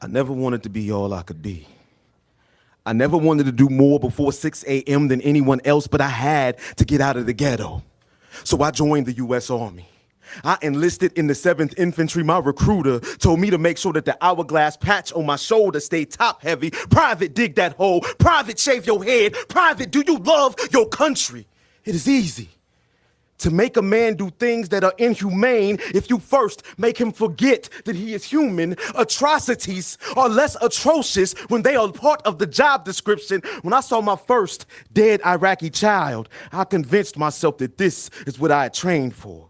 I never wanted to be all I could be. I never wanted to do more before 6 a.m. than anyone else, but I had to get out of the ghetto. So I joined the U.S. Army. I enlisted in the 7th Infantry. My recruiter told me to make sure that the hourglass patch on my shoulder stayed top heavy. Private, dig that hole. Private, shave your head. Private, do you love your country? It is easy to make a man do things that are inhumane if you first make him forget that he is human. Atrocities are less atrocious when they are part of the job description. When I saw my first dead Iraqi child, I convinced myself that this is what I had trained for.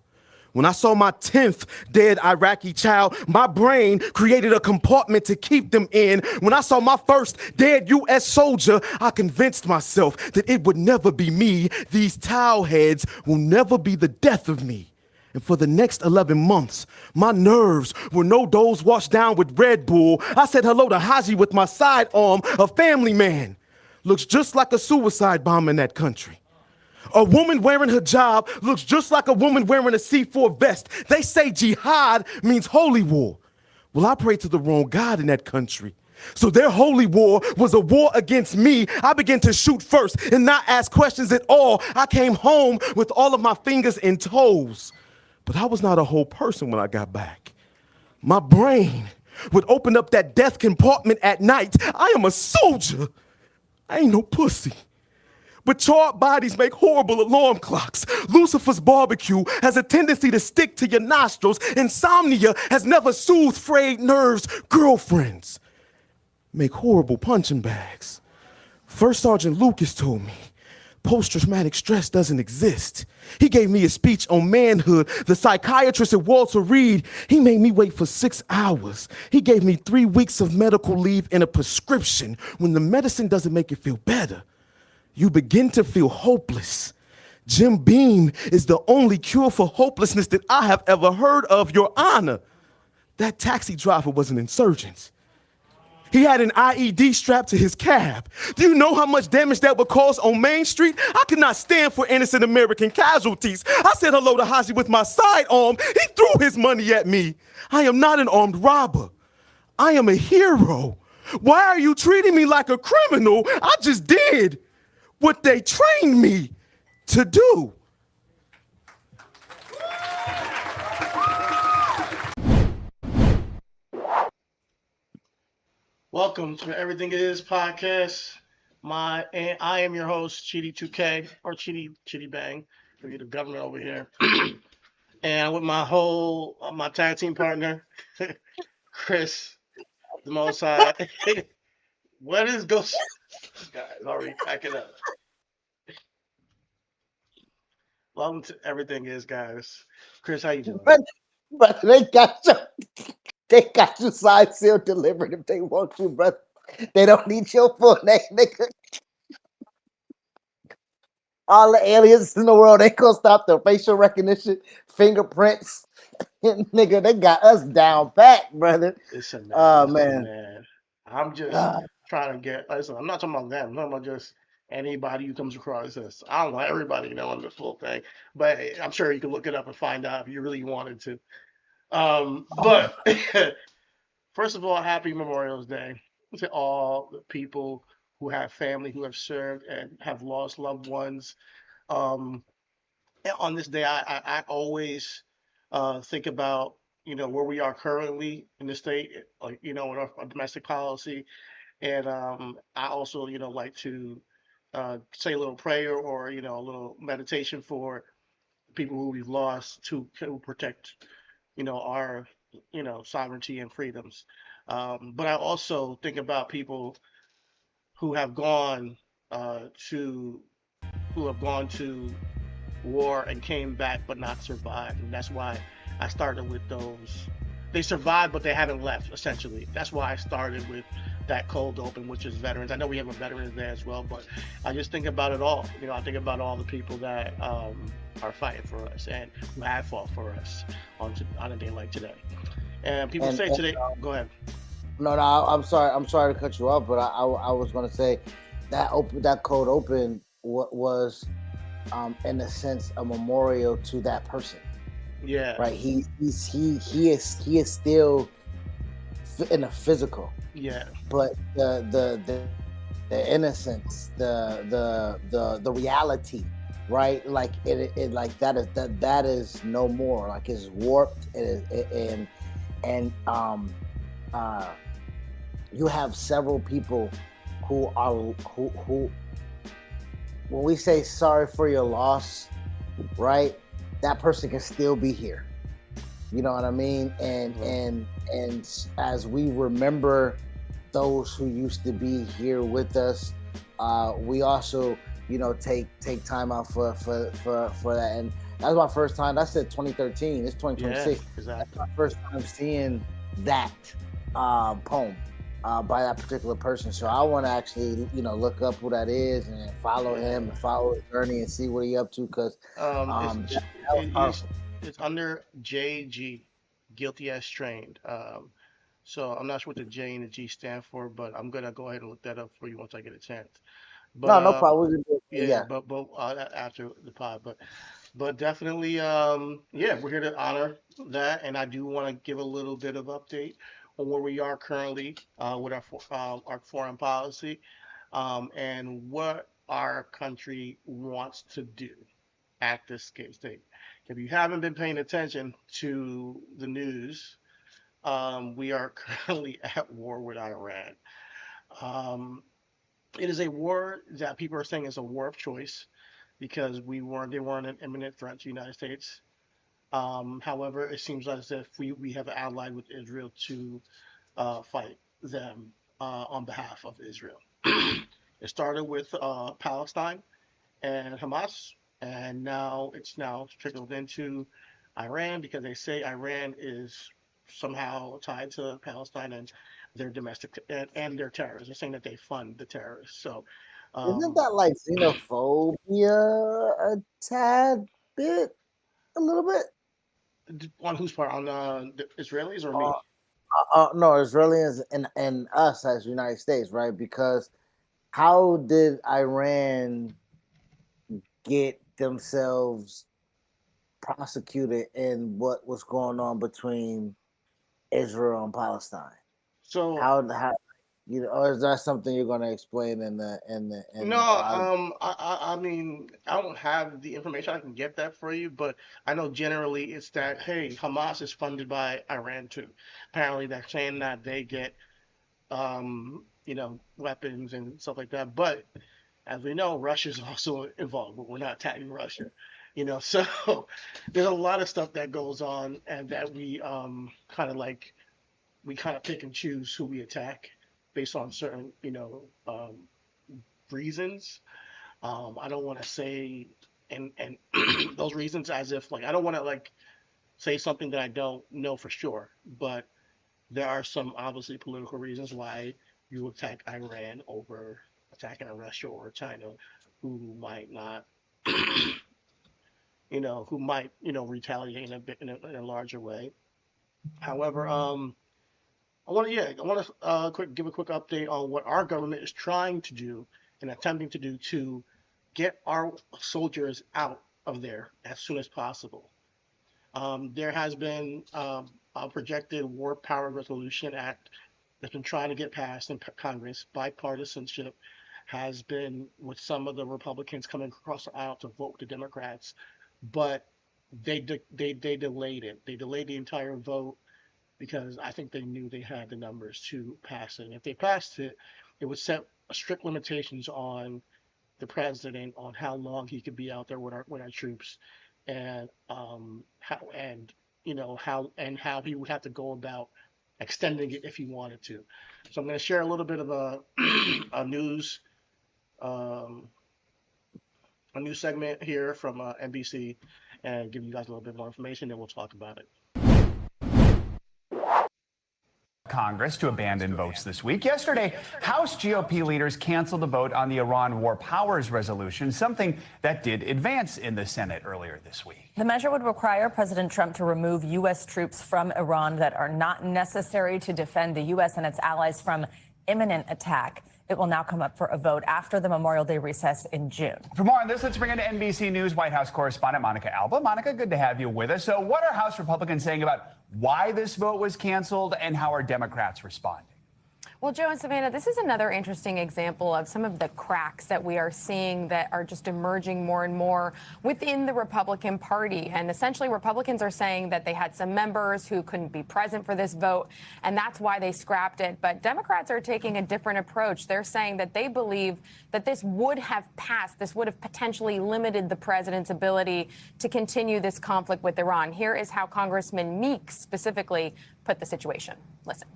When I saw my 10th dead Iraqi child, my brain created a compartment to keep them in. When I saw my first dead U.S. soldier, I convinced myself that it would never be me. These towel heads will never be the death of me. And for the next 11 months, my nerves were no dose washed down with Red Bull. I said hello to Haji with my sidearm, a family man. Looks just like a suicide bomb in that country. A woman wearing hijab looks just like a woman wearing a C4 vest. They say jihad means holy war. Well, I prayed to the wrong God in that country. So their holy war was a war against me. I began to shoot first and not ask questions at all. I came home with all of my fingers and toes. But I was not a whole person when I got back. My brain would open up that death compartment at night. I am a soldier. I ain't no pussy. But charred bodies make horrible alarm clocks. Lucifer's barbecue has a tendency to stick to your nostrils. Insomnia has never soothed frayed nerves. Girlfriends make horrible punching bags. First Sergeant Lucas told me post-traumatic stress doesn't exist. He gave me a speech on manhood. The psychiatrist at Walter Reed, he made me wait for 6 hours. He gave me 3 weeks of medical leave and a prescription. When the medicine doesn't make you feel better, you begin to feel hopeless. Jim Beam is the only cure for hopelessness that I have ever heard of, Your Honor. That taxi driver was an insurgent. He had an IED strapped to his cab. Do you know how much damage that would cause on Main Street? I could not stand for innocent American casualties. I said hello to Haji with my sidearm. He threw his money at me. I am not an armed robber. I am a hero. Why are you treating me like a criminal? I just did what they trained me to do. Welcome to Everything Is podcast. I am your host, Chidi 2K, or Chidi Bang, for you the government over here. And with my tag team partner, Chris, the Most High. What is Ghost? Guys, already packing up. Welcome to Everything Is, guys. Chris, how you doing? But they got you signed, sealed, delivered if they want you, brother. They don't need your full name, nigga. All the aliens in the world, they gonna stop their facial recognition, fingerprints. Nigga, they got us down pat, brother. Listen, man. I'm just trying to get. Listen, I'm not talking about them. I'm talking about just anybody who comes across this. I don't want everybody knowing the full thing, but I'm sure you can look it up and find out if you really wanted to. But first of all, happy Memorial Day to all the people who have family who have served and have lost loved ones. Um, and on this day, I always think about where we are currently in the state, like in our domestic policy, and I also like to say a little prayer or a little meditation for people who we've lost to protect our sovereignty and freedoms. But I also think about people who have gone to war and came back but not survived, and that's why I started with those. They survived, but they haven't left. Essentially, that's why I started with that cold open, which is veterans. I know we have a veterans there as well, but I just think about it all. I think about all the people that are fighting for us and who have fought for us on a day like today. And people say today, go ahead. No, I'm sorry to cut you off, but I was gonna say that cold open was in a sense a memorial to that person. Yeah. Right. He is still in the physical. Yeah. But the innocence, the reality, right? Like it like that is no more. Like it's warped. And you have several people who when we say sorry for your loss, right? That person can still be here. You know what I mean? And as we remember those who used to be here with us, we also, take time out for that. And that's my first time. That's at 2013. It's 2026. Yeah, exactly. That's my first time seeing that poem by that particular person. So I want to actually, look up who that is and follow him and follow his journey and see what he up to. Because it's under JG, guilty as trained. So I'm not sure what the J and the G stand for, but I'm gonna go ahead and look that up for you once I get a chance. But no problem. We can do it. yeah, Yeah. but after the pod, but definitely, yeah, we're here to honor that, and I do want to give a little bit of update on where we are currently with our foreign policy, and what our country wants to do at this state. If you haven't been paying attention to the news, we are currently at war with Iran. Um, it is a war that people are saying is a war of choice because they weren't an imminent threat to the United States. However, it seems as if we have allied with Israel to fight them on behalf of Israel. It started with Palestine and Hamas, and now it's trickled into Iran because they say Iran is somehow tied to Palestine and their domestic and their terrorists. They're saying that they fund the terrorists. So, Isn't um, that like xenophobia a tad bit, a little bit? on whose part? On the Israelis or Uh, me? no, Israelis and us as United States, right? Because how did Iran get themselves prosecuted in what was going on between Israel and Palestine? So How or is that something you're going to explain no, in I mean, I don't have the information. I can get that for you, but I know generally it's that, hey, Hamas is funded by Iran too. Apparently, they're saying that they get, weapons and stuff like that. But as we know, Russia's also involved, but we're not attacking Russia. So there's a lot of stuff that goes on, and that we kind of pick and choose who we attack based on certain, reasons. I don't want to say and those reasons as if like I don't want to like say something that I don't know for sure, but there are some obviously political reasons why you attack Iran over attacking Russia or China, who might not, who might retaliate in a bit in a larger way. However, I want to give a quick update on what our government is trying to do and attempting to do to get our soldiers out of there as soon as possible. There has been a projected War Power Resolution Act that's been trying to get passed in Congress. Bipartisanship has been with some of the Republicans coming across the aisle to vote with the Democrats, but they delayed it. They delayed the entire vote because I think they knew they had the numbers to pass it. And if they passed it, it would set strict limitations on the president on how long he could be out there with our troops, and how he would have to go about extending it if he wanted to. So I'm going to share a little bit of a news um, a news segment here from NBC and give you guys a little bit more information, then we'll talk about it. Congress to abandon votes this week. Yesterday, House GOP leaders canceled a vote on the Iran War Powers Resolution, something that did advance in the Senate earlier this week. The measure would require President Trump to remove U.S. troops from Iran that are not necessary to defend the U.S. and its allies from imminent attack. It will now come up for a vote after the Memorial Day recess in June. For more on this, let's bring in NBC News White House correspondent Monica Alba. Monica, good to have you with us. So what are House Republicans saying about why this vote was canceled, and how are Democrats responding. Well, Joe and Savannah, this is another interesting example of some of the cracks that we are seeing that are just emerging more and more within the Republican Party. And essentially, Republicans are saying that they had some members who couldn't be present for this vote, and that's why they scrapped it. But Democrats are taking a different approach. They're saying that they believe that this would have passed, this would have potentially limited the president's ability to continue this conflict with Iran. Here is how Congressman Meeks specifically put the situation. Listen.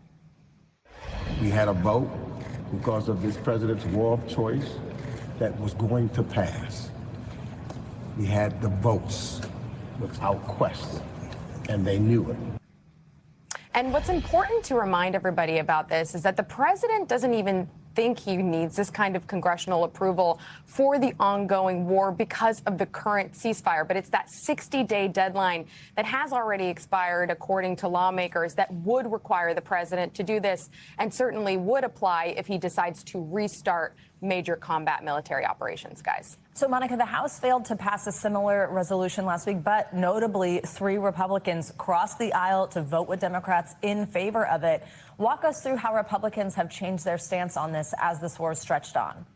We had a vote because of this president's war of choice that was going to pass. We had the votes without question, and they knew it. And what's important to remind everybody about this is that the president doesn't even think he needs this kind of congressional approval for the ongoing war because of the current ceasefire. But it's that 60-day deadline that has already expired, according to lawmakers, that would require the president to do this, and certainly would apply if he decides to restart major combat military operations, guys. So, Monica, the House failed to pass a similar resolution last week, but notably 3 Republicans crossed the aisle to vote with Democrats in favor of it. Walk us through how Republicans have changed their stance on this as this war stretched on.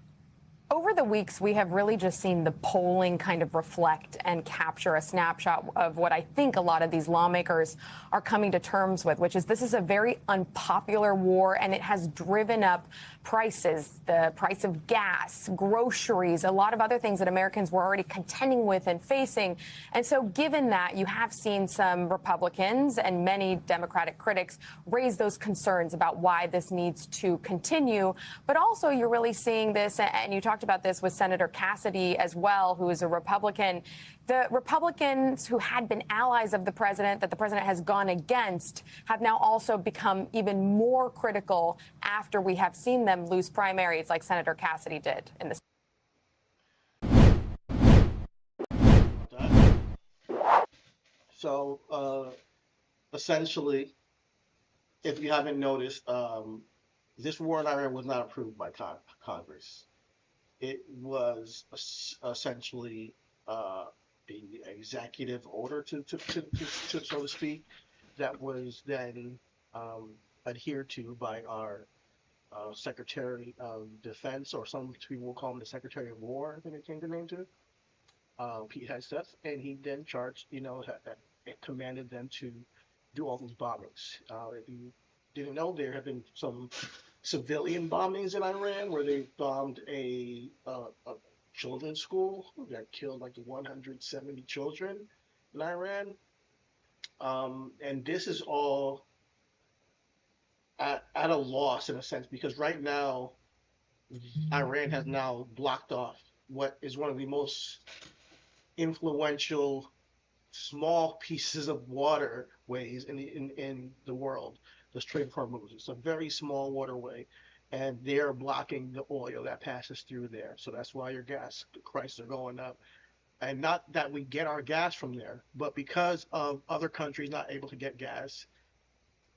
Over the weeks, we have really just seen the polling kind of reflect and capture a snapshot of what I think a lot of these lawmakers are coming to terms with, which is this is a very unpopular war, and it has driven up prices, the price of gas, groceries, a lot of other things that Americans were already contending with and facing. And so given that, you have seen some Republicans and many Democratic critics raise those concerns about why this needs to continue. But also you're really seeing this, and you talked about this with Senator Cassidy as well, who is a Republican. The Republicans who had been allies of the president, that the president has gone against, have now also become even more critical after we have seen them lose primaries like Senator Cassidy did in the So essentially, if you haven't noticed, this war in Iran was not approved by Congress. It was essentially the executive order, to so to speak, that was then adhered to by our Secretary of Defense, or some people will call him the Secretary of War, I think it came to name to, Pete Hegseth, and he then charged, commanded them to do all these bombings. If you didn't know, there have been some civilian bombings in Iran where they bombed a children's school that killed like 170 children in Iran. And this is all at a loss in a sense, because right now Iran has now blocked off what is one of the most influential small pieces of waterways in the world, the Strait of Hormuz. It's a very small waterway, and they're blocking the oil that passes through there. So that's why your gas prices are going up. And not that we get our gas from there, but because of other countries not able to get gas,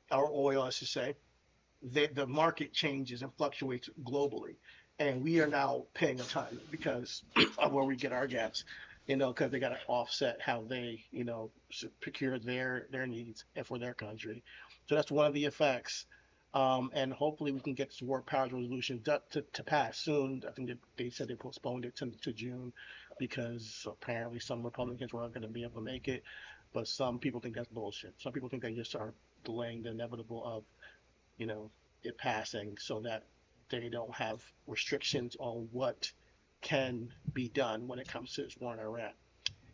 or oil, I should say, the market changes and fluctuates globally. And we are now paying a ton because of where we get our gas, because they got to offset how they, procure their needs and for their country. So that's one of the effects. And hopefully we can get this war powers resolution to pass soon. I think they said they postponed it to June because apparently some Republicans weren't going to be able to make it. But some people think that's bullshit. Some people think they just are delaying the inevitable of, it passing so that they don't have restrictions on what can be done when it comes to this war in Iran.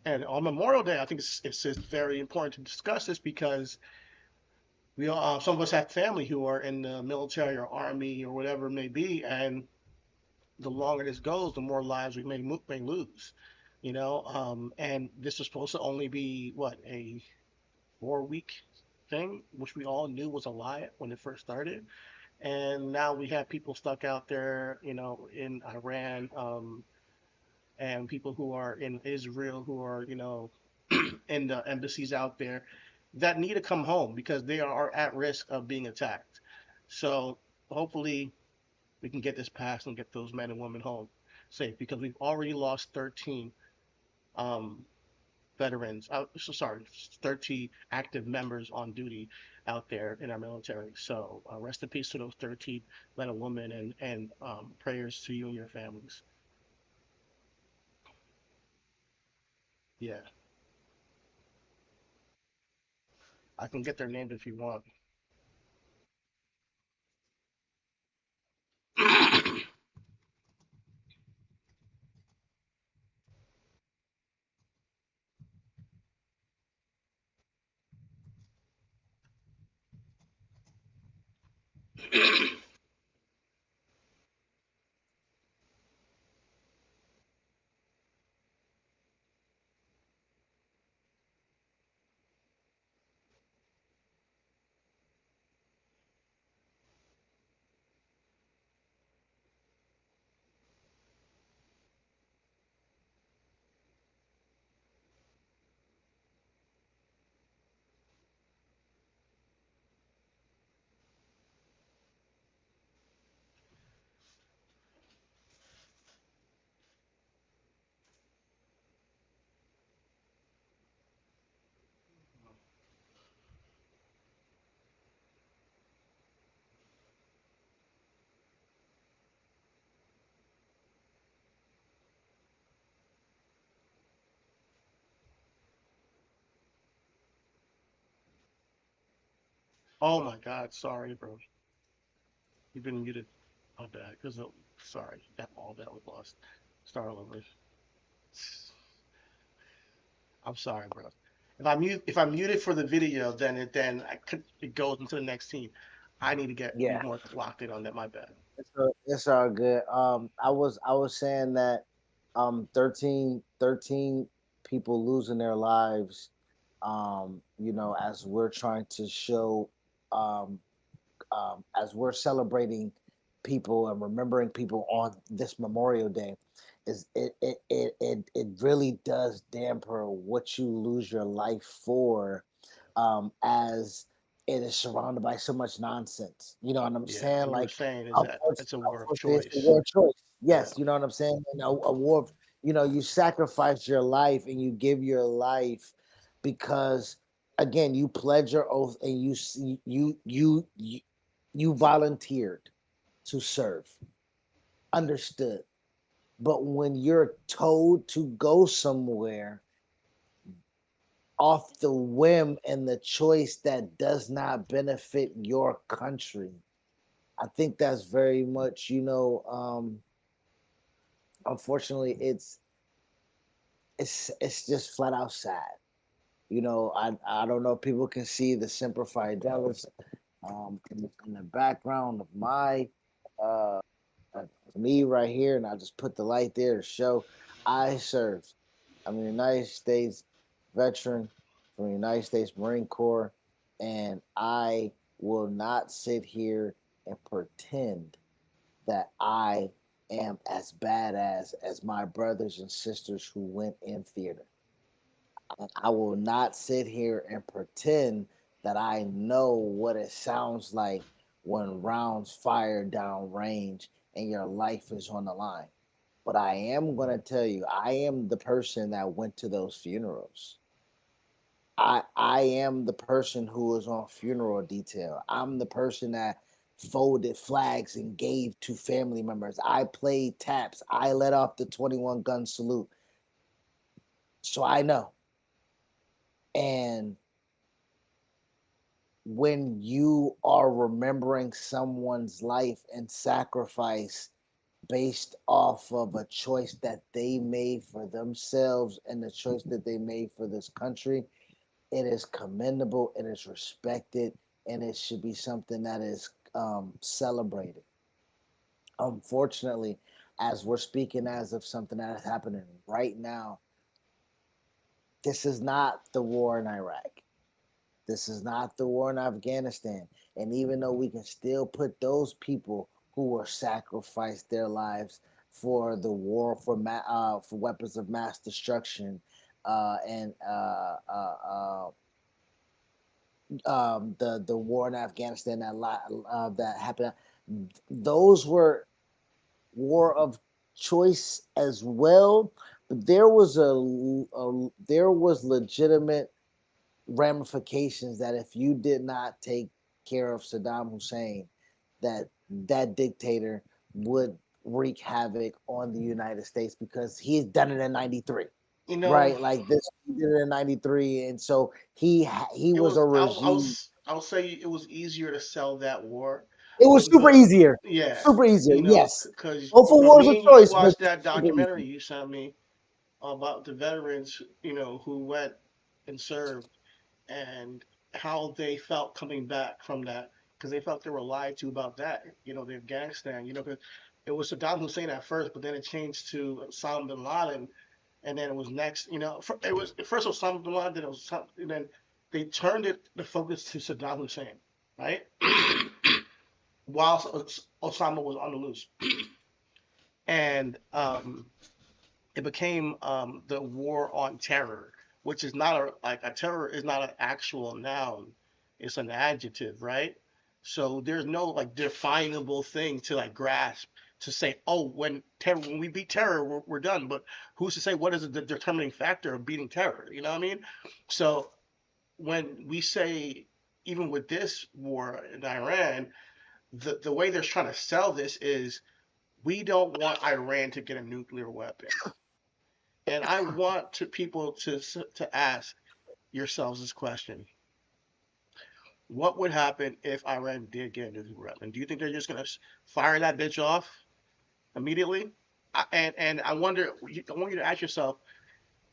And on Memorial Day, I think it's very important to discuss this because we all, some of us have family who are in the military or army or whatever it may be, and the longer this goes, the more lives we may lose. And this was supposed to only be a 4-week thing, which we all knew was a lie when it first started. And now we have people stuck out there, in Iran, and people who are in Israel who are, in the embassies out there that need to come home because they are at risk of being attacked. So hopefully we can get this passed and get those men and women home safe, because we've already lost 13 veterans. So sorry, 13 active members on duty out there in our military. So rest in peace to those 13 men and women, and prayers to you and your families. Yeah, I can get their names if you want. Oh my God, sorry, bro. You've been muted. My bad. Sorry, that all that was lost. Start all over. I'm sorry, bro. If I'm muted for the video, then it goes into the next team. I need to get be Yeah, more locked in on that. My bad. it's all good. I was saying that 13 people losing their lives, as we're trying to show, um, as we're celebrating people and remembering people on this Memorial Day, is it really does damper what you lose your life for, as it is surrounded by so much nonsense. You know what I'm Yeah, saying? and you were Like, saying is that it's a war of unfortunately, it's a choice. war of choice. Yeah. Yes, you know what I'm saying? And a war of, you sacrifice your life and you give your life because, again, you pledge your oath and you volunteered to serve. Understood. But when you're told to go somewhere off the whim and the choice that does not benefit your country, I think that's very much, unfortunately, it's just flat out sad. I don't know if people can see the Semper Fidelis, in the background of my, uh, uh, me right here, and I just put the light there to show I served. I'm a United States veteran from the United States Marine Corps, and I will not sit here and pretend that I am as badass as my brothers and sisters who went in theater. I will not sit here and pretend that I know what it sounds like when rounds fire down range and your life is on the line. But I am going to tell you, I am the person that went to those funerals. I am the person who was on funeral detail. I'm the person that folded flags and gave to family members. I played taps. I let off the 21 gun salute. So I know. And when you are remembering someone's life and sacrifice based off of a choice that they made for themselves and the choice that they made for this country, it is commendable, it is respected, and it should be something that is celebrated. Unfortunately, as we're speaking as of something that is happening right now, this is not the war in Iraq. This is not the war in Afghanistan. And even though we can still put those people who were sacrificed their lives for the war for weapons of mass destruction, and the war in Afghanistan that happened, those were war of choice as well. there was there was legitimate ramifications that if you did not take care of Saddam Hussein, that dictator would wreak havoc on the United States because he had done it in '93, You know, right? Like this, he did it in '93, and so he it was was a regime. I'll say it was easier to sell that war. It was super easier, Yeah, super easier. you know, Yes, because both for wars me of and you choice, but watched that super documentary easy. you sent me about the veterans, who went and served, and how they felt coming back from that, because they felt they were lied to about that. The Afghanistan. 'Cause it was Saddam Hussein at first, but then it changed to Osama bin Laden, and then it was next. It was first Osama bin Laden, then it was and then they turned the focus to Saddam Hussein, right? Whilst Osama was on the loose, and it became the war on terror, which is not a terror is not an actual noun, it's an adjective, right? So there's no like definable thing to like grasp to say, oh, when we beat terror, we're done. But who's to say what is the determining factor of beating terror? You know what I mean? So when we say, even with this war in Iran, the way they're trying to sell this is, we don't want Iran to get a nuclear weapon. And I want people to ask yourselves this question: what would happen if Iran did get a nuclear weapon? Do you think they're just gonna fire that bitch off immediately? And I want you to ask yourself,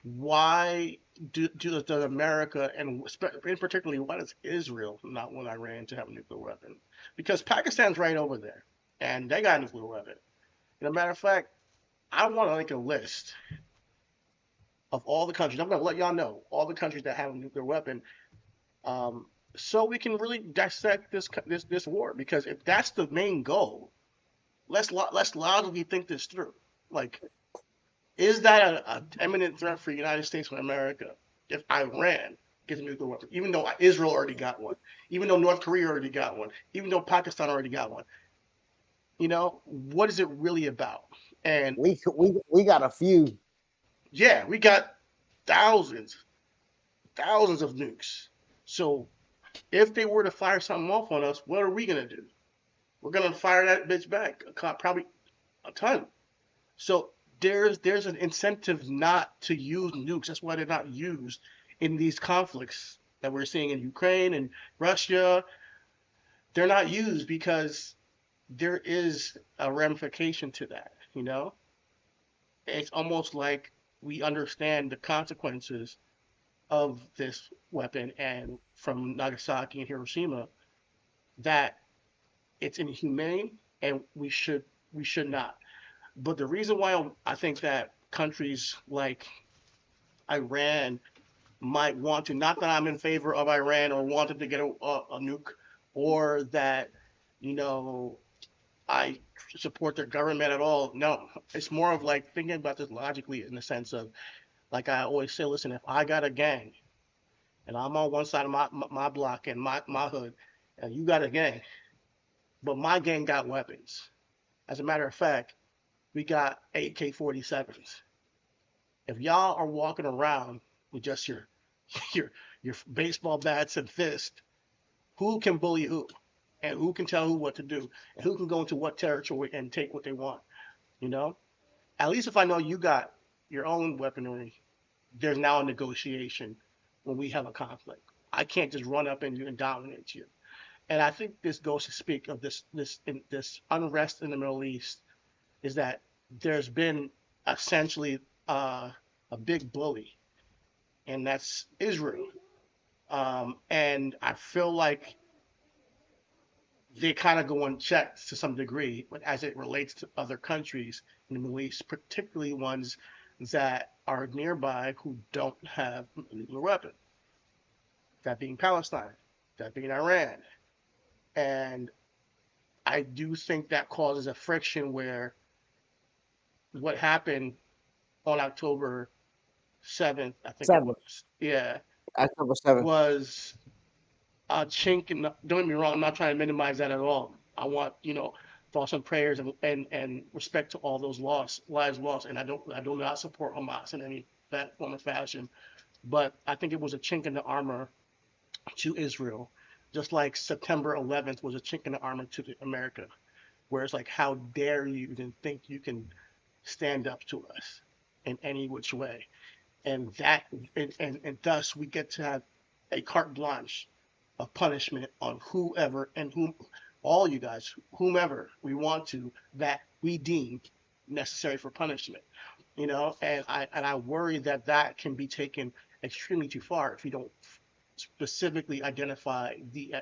why does America, and in particularly, why does Israel not want Iran to have a nuclear weapon? Because Pakistan's right over there, and they got a nuclear weapon. As a matter of fact, I want to make a list of all the countries. I'm going to let y'all know all the countries that have a nuclear weapon, um, so we can really dissect this war. Because if that's the main goal, let's logically think this through. Like, is that a imminent threat for the United States of America if Iran gets a nuclear weapon? Even though Israel already got one, even though North Korea already got one, even though Pakistan already got one. What is it really about? And We got a few. yeah, we got thousands, thousands of nukes. So if they were to fire something off on us, what are we gonna do? We're gonna fire that bitch back, probably a ton. So there's an incentive not to use nukes. That's why they're not used in these conflicts that we're seeing in Ukraine and Russia. They're not used because there is a ramification to that. It's almost like we understand the consequences of this weapon, and from Nagasaki and Hiroshima, that it's inhumane, and we should not. But the reason why I think that countries like Iran might want to, not that I'm in favor of Iran or wanted to get a nuke, or that you know I support their government at all. No, it's more of like thinking about this logically, in the sense of, like I always say, listen, if I got a gang and I'm on one side of my block and my hood, and you got a gang, but my gang got weapons. As a matter of fact, we got AK-47s. If y'all are walking around with just your your baseball bats and fists, who can bully who? And who can tell who what to do? And who can go into what territory and take what they want? You know? At least if I know you got your own weaponry, there's now a negotiation when we have a conflict. I can't just run up in you and dominate you. And I think this goes to speak of this unrest in the Middle East, is that there's been essentially a big bully, and that's Israel. And I feel like they kind of go unchecked to some degree, but as it relates to other countries in the Middle East, particularly ones that are nearby who don't have a nuclear weapon, that being Palestine, that being Iran. And I do think that causes a friction where what happened on October 7th, I think it 7, was, yeah, October 7th. was a chink in don't get me wrong, I'm not trying to minimize that at all. I want, thoughts and prayers and respect to all those lives lost. And I do not support Hamas in any form or fashion. But I think it was a chink in the armor to Israel, just like September 11th was a chink in the armor to America, where it's like, how dare you even think you can stand up to us in any which way? And that and thus we get to have a carte blanche of punishment on whoever and whom all you guys, whomever we want to, that we deem necessary for punishment. And I worry that that can be taken extremely too far if you don't specifically identify the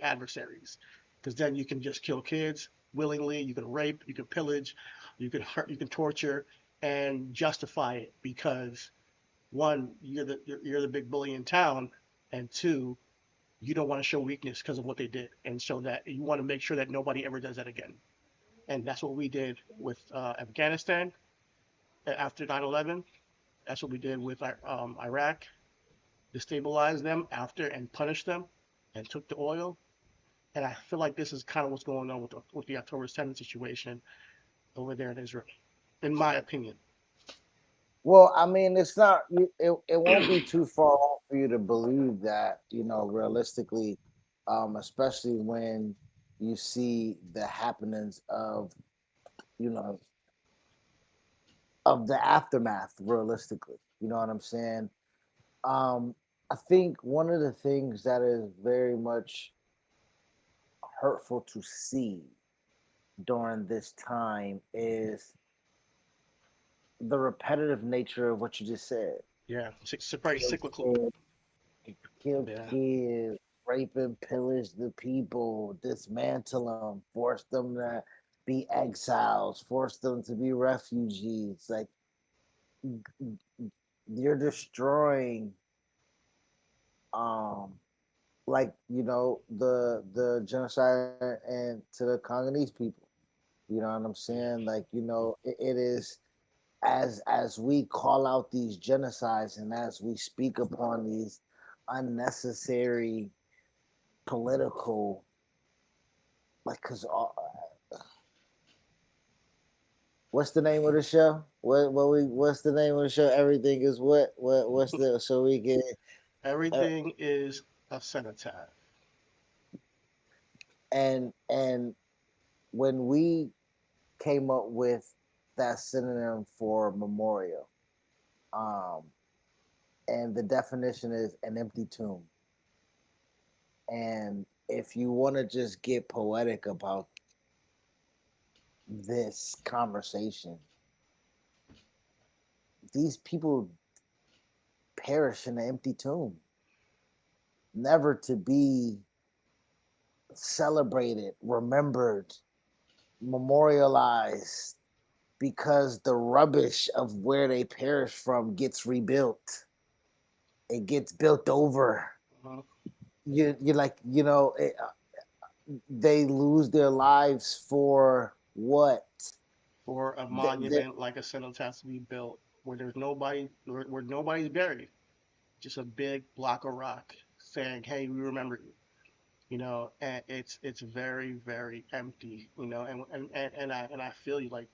adversaries, because then you can just kill kids willingly, you can rape, you can pillage, you can hurt, you can torture, and justify it because one, you're the big bully in town, and two, you don't want to show weakness because of what they did, and so that you want to make sure that nobody ever does that again. And that's what we did with Afghanistan after 9/11. That's what we did with Iraq. Destabilized them after and punished them, and took the oil. And I feel like this is kind of what's going on with the October 7th situation over there in Israel, in my opinion. Well, I mean, it's not. It won't be too far off for you to believe that. Realistically, especially when you see the happenings of you know of the aftermath. Realistically, you know what I'm saying. Um, I think one of the things that is very much hurtful to see during this time is the repetitive nature of what you just said. Yeah, it's probably Kill cyclical. kids, kill Yeah, kids, rape and pillage the people, dismantle them, force them to be exiles, force them to be refugees. Like you're destroying, um, like the genocide and to the Congolese people. You know what I'm yeah. saying? Like it is as we call out these genocides and as we speak upon these unnecessary political, like, because what's the name of the show? What's the name of the show? Everything is what's the so we get uh, Everything is a cenotaph. and when we came up with that synonym for memorial, um, and the definition is an empty tomb. And if you want to just get poetic about this conversation, these people perish in an empty tomb, never to be celebrated, remembered, memorialized, because the rubbish of where they perish from gets rebuilt. It gets built over. Uh, You like they lose their lives for what? for a They, monument like a cenotaph to be built where there's nobody, where nobody's buried, just a big block of rock saying, "Hey, we remember you." And it's very very empty. And I feel you, like,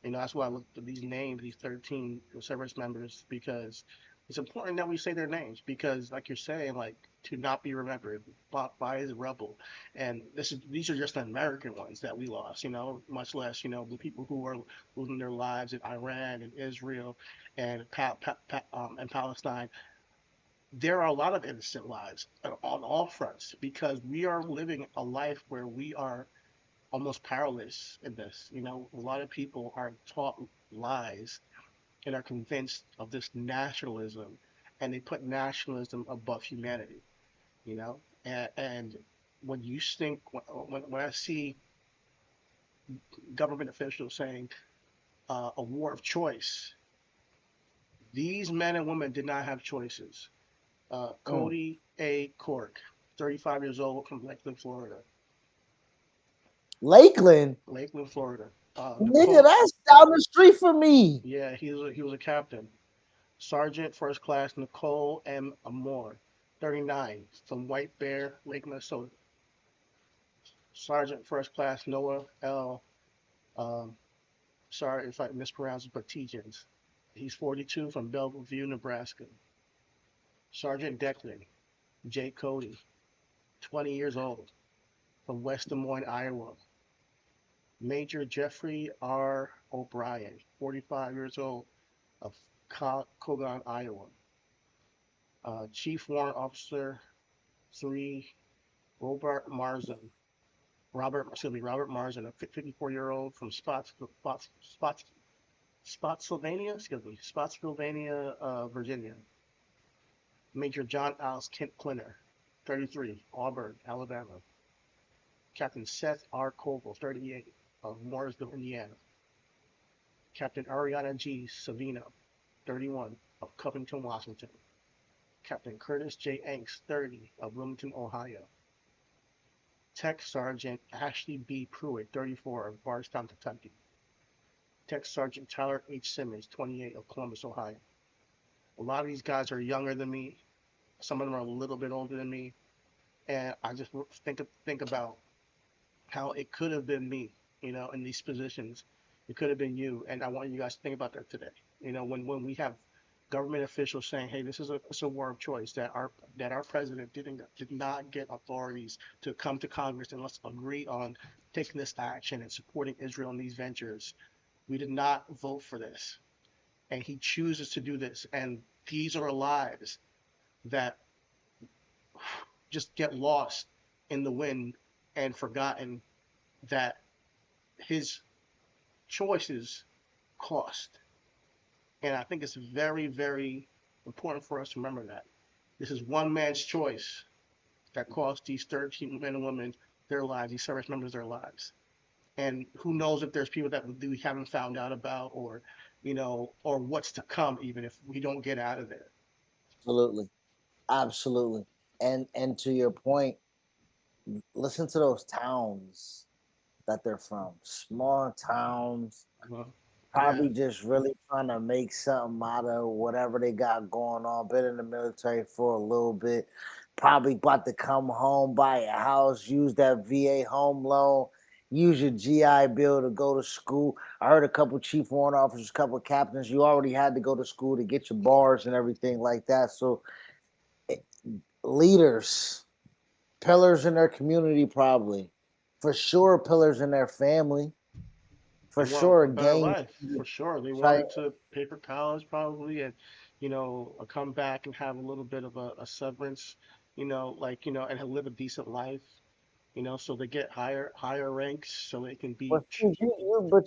that's why I looked at these names, these 13 service members, because it's important that we say their names, because like you're saying, like, to not be remembered by the rubble. And these are just the American ones that we lost, much less the people who are losing their lives in Iran and Israel and and Palestine. There are a lot of innocent lives on all fronts, because we are living a life where we are almost powerless in this. A lot of people are taught lies and are convinced of this nationalism, and they put nationalism above humanity. And when you think, when I see government officials saying a war of choice, these men and women did not have choices. mm, Cody A. Cork, 35 years old, from Lakeland, Florida. Lakeland, Lakeland, Florida. nigga, Nicole, that's down the street from me. yeah, he was a captain. Sergeant First Class Nicole M. Amore, 39, from White Bear Lake, Minnesota. Sergeant First Class Noah L. Um, sorry if I mispronounced it, but Tijans. He's 42 from Bellevue, Nebraska. Sergeant Declan J. Cody, 20 years old, from West Des Moines, Iowa. Major Jeffrey R. O'Brien, 45 years old, of Kogon, Iowa. Chief Warrant Officer 3, Robert Marzin. Robert Marzin, a 54-year-old from Spotsylvania, Virginia. Major John Alice Kent Clinner, 33, Auburn, Alabama. Captain Seth R. Koval, 38, of Mooresville, Indiana. Captain Ariana G. Savino, 31, of Covington, Washington. Captain Curtis J. Anks, 30, of Wilmington, Ohio. Tech Sergeant Ashley B. Pruitt, 34, of Bardstown, Kentucky. Tech Sergeant Tyler H. Simmons, 28, of Columbus, Ohio. A lot of these guys are younger than me. Some of them are a little bit older than me. And I just think about how it could have been me, in these positions. It could have been you. And I want you guys to think about that today. When we have government officials saying, "Hey, this is a war of choice," that our president did not get authorities to come to Congress and let's agree on taking this action and supporting Israel in these ventures. We did not vote for this, and he chooses to do this. And these are lives that just get lost in the wind and forgotten that his choices cost. And I think it's very, very important for us to remember that. This is one man's choice that cost these 13 men and women their lives, these service members their lives. And who knows if there's people that we haven't found out about, or what's to come, even if we don't get out of there. Absolutely, absolutely. And to your point, listen to those towns that they're from. Small towns, Well, yeah, probably just really trying to make something out of whatever they got going on. Been in the military for a little bit. Probably about to come home, buy a house, use that VA home loan, use your GI Bill to go to school. I heard a couple chief warrant officers, a couple captains. You already had to go to school to get your bars and everything like that. So leaders, pillars in their community, probably for sure, pillars in their family, they for want sure, a better gang. life for sure. They Try wanted to pay for college probably, and come back and have a little bit of a severance, and live a decent life, so they get higher ranks, so they can But be.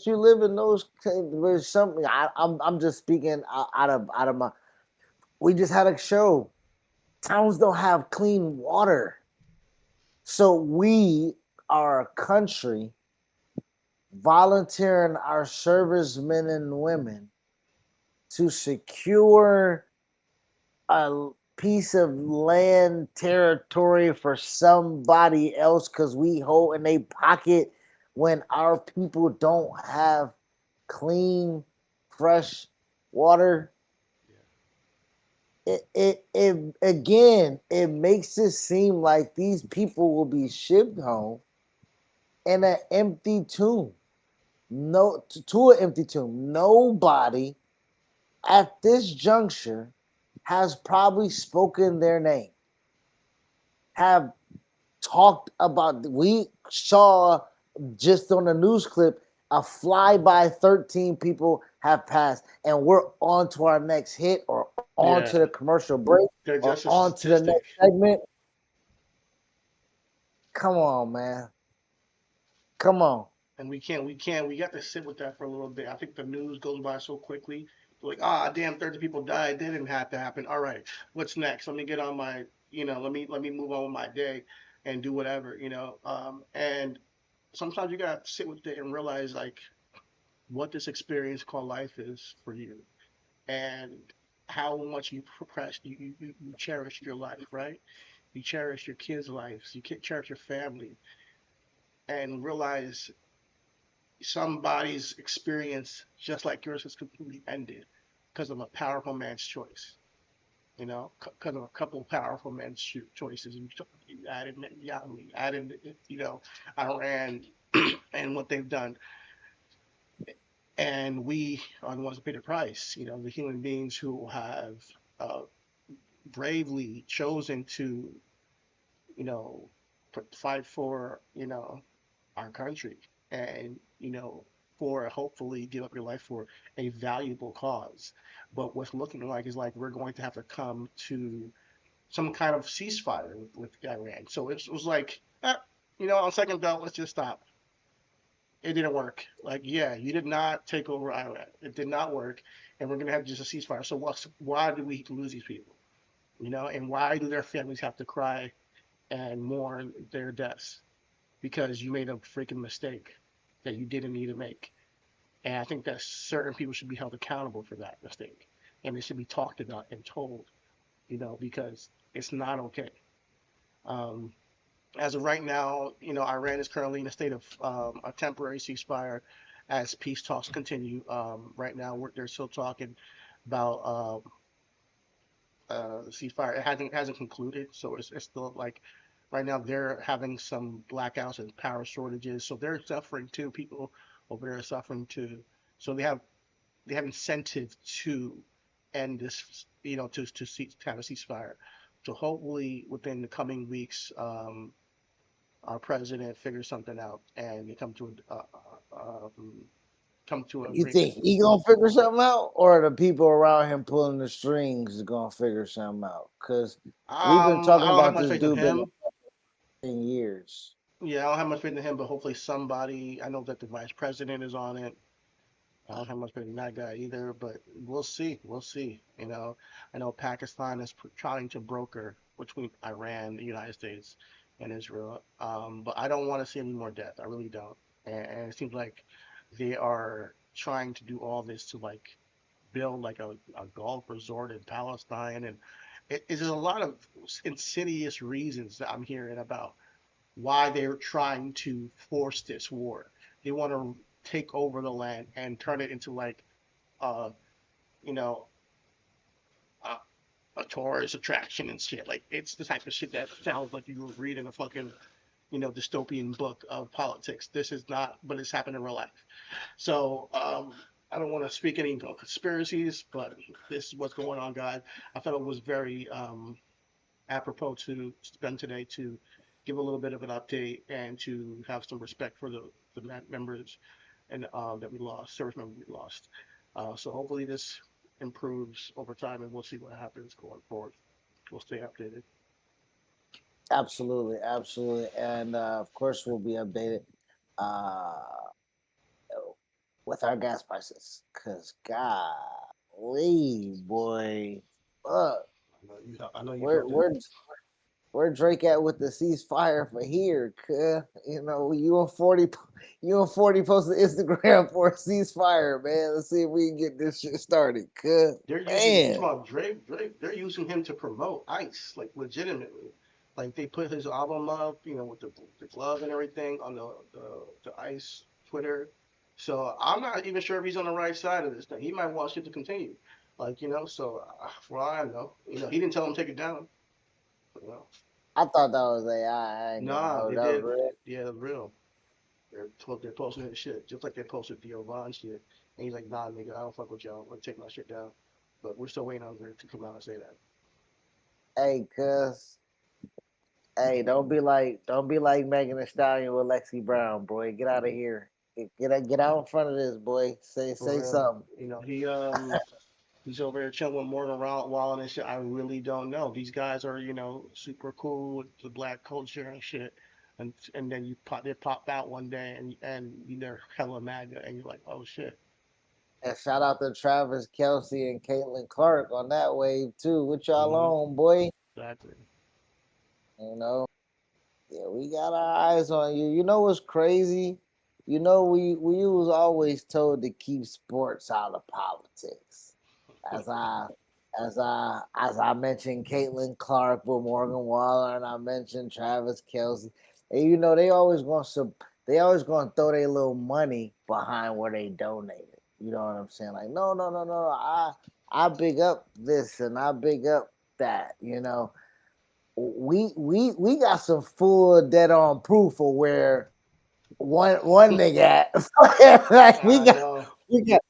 you live in those there's something. I'm just speaking out of my. We just had a show. Towns don't have clean water, so we are a country volunteering our servicemen and women to secure a piece of land territory for somebody else because we hold in a pocket when our people don't have clean, fresh water. It again, it makes it seem like these people will be shipped home in an empty tomb. No, to an empty tomb. Nobody at this juncture has probably spoken their name, have talked about. We saw just on the news clip a flyby 13 people have passed, and we're on to our next hit or on Yeah, to the commercial break they're or just a on to the statistic. next segment. Come on, man. Come on. And we got to sit with that for a little bit. I think the news goes by so quickly. Like, ah, damn, 30 people died. That didn't have to happen. All right, what's next? Let me get on my, let me move on with my day and do whatever. And sometimes you gotta sit with it and realize like what this experience called life is for you, and how much you press, you cherish your life, right? You cherish your kids' lives. You cherish your family, and realize somebody's experience just like yours has completely ended because of a powerful man's choice. You know, because of a couple of powerful men's choices. You added, yeah, we added, you know, Iran and what they've done, and we are the ones who pay the price. You know, the human beings who have uh, bravely chosen to, you know, fight for, you know, our country, and you know, for hopefully give up your life for a valuable cause. But what's looking like is like we're going to have to come to some kind of ceasefire with Iran. So it was like, you know, on second thought, let's just stop. It didn't work. Like, yeah, you did not take over Iran. It did not work, and we're gonna have just a ceasefire. So why do we lose these people? You know, and why do their families have to cry and mourn their deaths? Because you made a freaking mistake that you didn't need to make. And I think that certain people should be held accountable for that mistake, and it should be talked about and told. You know, because it's not okay. Um, as of right now, you know, Iran is currently in a state of a temporary ceasefire as peace talks continue. Right now, they're still talking about the ceasefire. It hasn't concluded, so it's still like right now they're having some blackouts and power shortages, so they're suffering too. People over there are suffering too. So they have incentive to end this, you know, to have a ceasefire. So hopefully within the coming weeks, our president figures something out and they come to an You agreement. think he gonna figure something out, or the people around him pulling the strings is gonna figure something out? Because we've been I talking don't have about much this faith in dude been him. in years. Yeah, I don't have much faith in him, but hopefully somebody. I know that the vice president is on it. I don't have much faith in that guy either, but we'll see. We'll see. You know, I know Pakistan is trying to broker between Iran, the United States, and Israel. But I don't want to see any more death. I really don't. And it seems like they are trying to do all this to like build like a Gulf resort in Palestine, and it's just a lot of insidious reasons that I'm hearing about why they're trying to force this war. They want to take over the land and turn it into like uh you know a, a tourist attraction and shit. Like it's the type of shit that sounds like you would read in a fucking dystopian book of politics. This is not, but it's happened in real life. So I don't want to speak any conspiracies, but this is what's going on, guys. I thought it was very apropos to spend today to give a little bit of an update and to have some respect for the members and that we lost, service members we lost. So hopefully this improves over time, and we'll see what happens going forward. We'll stay updated. Absolutely, absolutely, and of course we'll be updated uh, with our gas prices. Cause golly, boy, fuck, I know you where felt that. where where Drake at with the ceasefire for here? Cause you know you and 40 posted Instagram for a ceasefire, man. Let's see if we can get this shit started. Cause They're using you man, talking about Drake. Drake. They're using him to promote Ice, like legitimately. Like they put his album up, with the glove and everything on the Ice Twitter. So I'm not even sure if he's on the right side of this thing. He might want shit to continue, So for all I know, he didn't tell him to take it down. You know, I thought that was AI. I ain't gonna nah, hold they that was did. real. Yeah, it's real. They're posting his shit just like they posted Theo Von shit, and he's like, nah, nigga, I don't fuck with y'all. I'm gonna take my shit down. But we're still waiting on her to come out and say that. Hey, cuz. Hey, don't be like Megan Thee Stallion with Lexi Brown, boy. Get out of here. Get out in front of this, boy. For Say real. something. He's over there chilling with Morgan Wallen and shit. I really don't know. These guys are, super cool with the black culture and shit. And then they pop out one day and they're hella MAGA and you're like, oh shit. And shout out to Travis Kelsey and Caitlin Clark on that wave too. What y'all Mm-hmm. on, boy? Exactly. You know, yeah, we got our eyes on you. You know what's crazy? You know, we was always told to keep sports out of politics. As I as I mentioned Caitlin Clark with Morgan Waller, and I mentioned Travis Kelsey. And you know, they always gonna throw their little money behind where they donated. You know what I'm saying? Like, no, no, no, no. I big up this and I big up that. We got some full dead on proof of where one nigga at. Like, I know. we got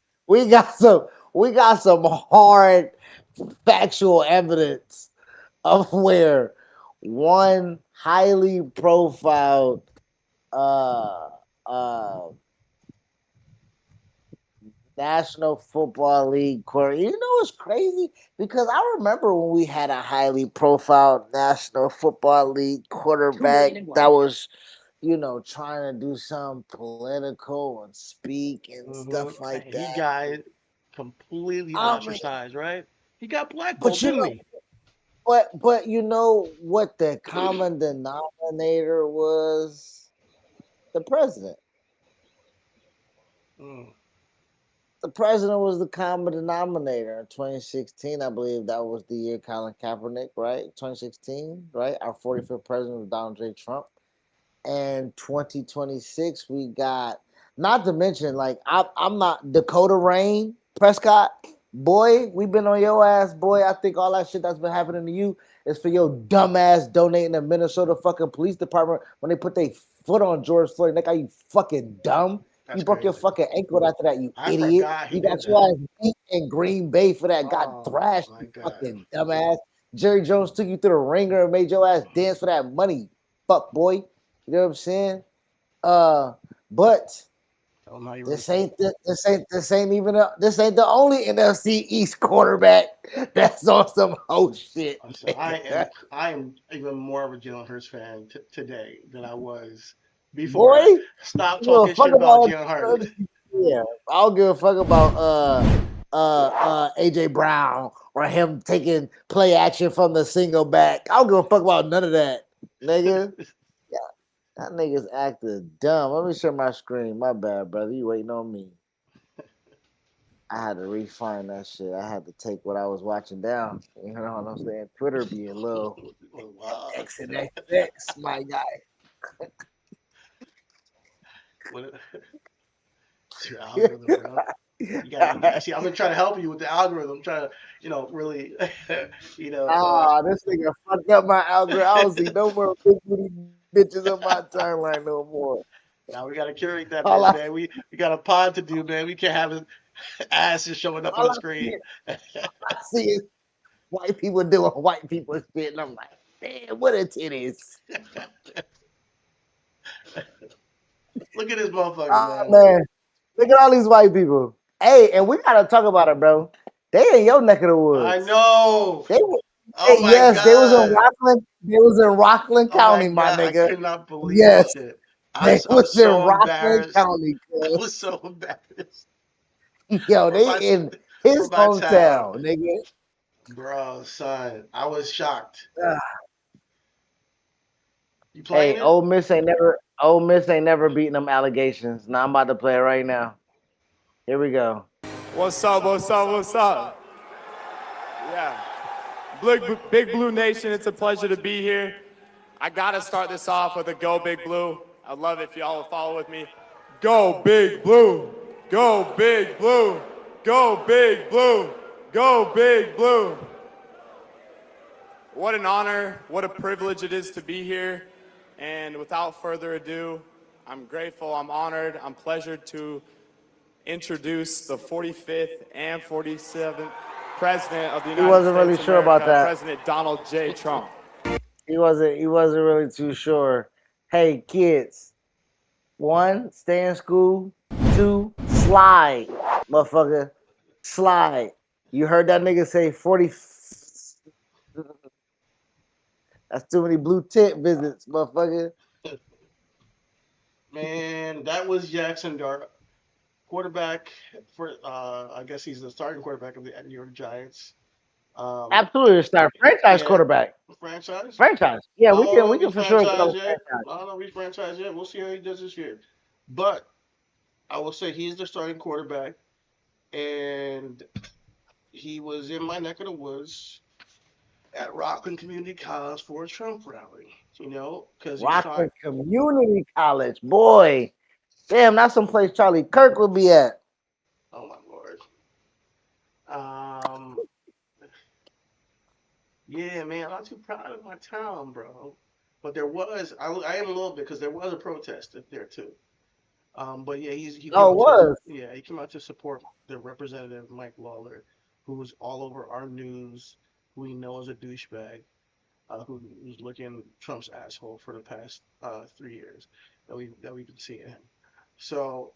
we got some hard factual evidence of where one highly profiled uh uh National Football League quarterback. You know what's crazy? Because I remember when we had a highly profiled National Football League quarterback that was, trying to do something political and speak and Hmm. stuff like He that. got completely I mean, ostracized, right? He got blackballed, but didn't he? you know what the common denominator was? The president. Mm, The president was the common denominator in 2016. I believe that was the year Colin Kaepernick, right? 2016, right? Our 45th president was Donald J. Trump. And 2026, we got, not to mention, like, I'm not Dakota Rain Prescott. Boy, we've been on your ass, boy. I think all that shit that's been happening to you is for your dumb ass donating to Minnesota fucking police department when they put their foot on George Floyd. Like, are you fucking dumb? You that's broke your crazy. fucking ankle after that, you I idiot. forgot he You did got your that. ass beat in Green Bay for that. Got Oh thrashed, my you God. fucking dumbass. Jerry Jones took you through the ringer and made your ass dance for that money, fuck boy. You know what I'm saying? Uh, but Tell him how you really this feel. ain't the, this ain't the only NFC East quarterback that's on some whole shit. So Nigga. I am even more of a Jalen Hurts fan today than I was before. Boy, Stop I don't give a talking fuck shit about about Jalen Hurts. yeah. I don't give a fuck about AJ Brown or him taking play action from the single back. I don't give a fuck about none of that, nigga. Yeah, that nigga's acting dumb. Let me share my screen. My bad, brother. You waiting on me. I had to refine that shit. I had to take what I was watching down. You know what I'm saying? Twitter being little Wow. X and X, X, my guy. What it's your algorithm, bro. You see, I've been trying to help you with the algorithm. I'm trying to, really, you know, uh, This nigga fucked up my algorithm. I don't see no more big booty bitches on my timeline no more. now we gotta curate that All bitch, I, man. We got a pod to do, man. We can't have his ass just showing up on all the I see, screen. I see is white people doing white people shit, and I'm like, damn, what a titties. Look at this motherfucker, Oh man. man, look at all these white people. Hey, and we gotta talk about it, bro. They in your neck of the I woods. know. They were, Oh my yes, they was in god. Rockland. They was in Rockland Oh my County, my god. I nigga. could not believe this Yes, shit. they I was was in so Rockland embarrassed. County, I was cuz. so embarrassed Yo, for they my in for his my town, hometown, nigga. bro, son. I was shocked. Ah. You playing Hey, it? Ole Miss ain't never beating them allegations. Now I'm about to play it right now. Here we go. What's up, what's up, what's up? Yeah. Big Blue Nation, it's a pleasure to be here. I gotta start this off with a Go Big Blue. I'd love it if y'all would follow with me. Go Big Blue! Go Big Blue! Go Big Blue! Go Big Blue! What an honor, what a privilege it is to be here. And without further ado, I'm grateful, I'm honored, I'm pleasured to introduce the 45th and 47th President of the He United wasn't really States of sure about America, that. President Donald J. Trump. He wasn't really too sure. Hey kids, one, stay in school. Two, slide, motherfucker. Slide. You heard that nigga say 40. That's too many blue tent visits, motherfucker. Man, that was Jackson Dart, quarterback for. I guess he's the starting quarterback of the New York Giants. Um, Absolutely, star franchise yeah, quarterback. franchise. Franchise. Yeah, I we don't can know we if can he's for sure franchised call him yet. franchise. I don't know if he's franchised yet. We'll see how he does this year. But I will say he's the starting quarterback, and he was in my neck of the woods at Rockland Community College for a Trump rally. Because he's trying. Rockland Community College, boy. Damn, that's someplace Charlie Kirk would be at. Oh my lord. Um, Yeah, man, I'm not too proud of my town, bro. But I am a little bit because there was a protest there too. But yeah, he came Oh, it out to was. he came out to support the representative Mike Lawler, who's all over our news, who we know is a douchebag, who's looking Trump's asshole for the past 3 years that we've been seeing him. So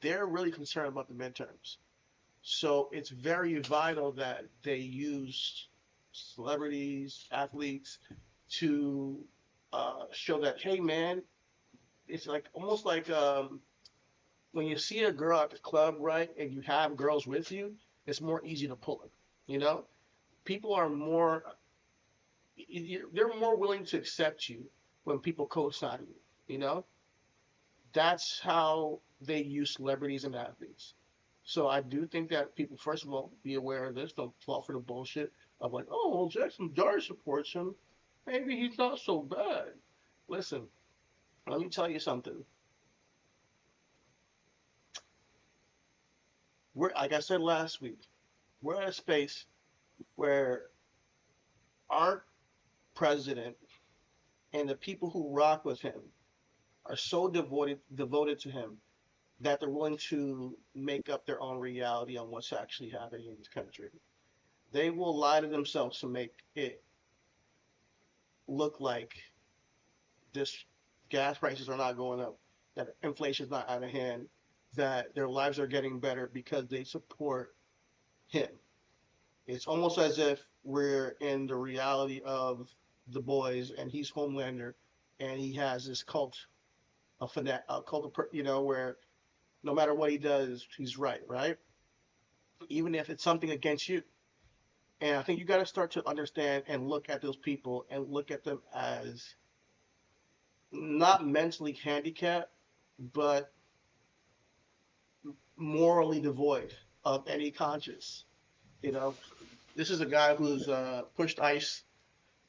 they're really concerned about the midterms. So it's very vital that they use celebrities, athletes to show that, hey man, it's like almost like when you see a girl at the club, right, and you have girls with you, it's more easy to pull her. You know, people are more, they're more willing to accept you when people co-sign you. You know, that's how they use celebrities and athletes. So I do think that people, first of all, be aware of this. Don't fall for the bullshit of like, oh, well, Jackson Dart supports him. Maybe he's not so bad. Listen, let me tell you something. We're, like I said last week, we're at a space where our president and the people who rock with him are so devoted to him that they're willing to make up their own reality on what's actually happening in this country. They will lie to themselves to make it look like this gas prices are not going up, that inflation is not out of hand, that their lives are getting better because they support him. It's almost as if we're in the reality of the boys and he's Homelander and he has this cult, a cult of, where no matter what he does, he's right, right? Even if it's something against you. And I think you got to start to understand and look at those people and look at them as not mentally handicapped, but morally devoid of any conscience. You know, this is a guy who's pushed ICE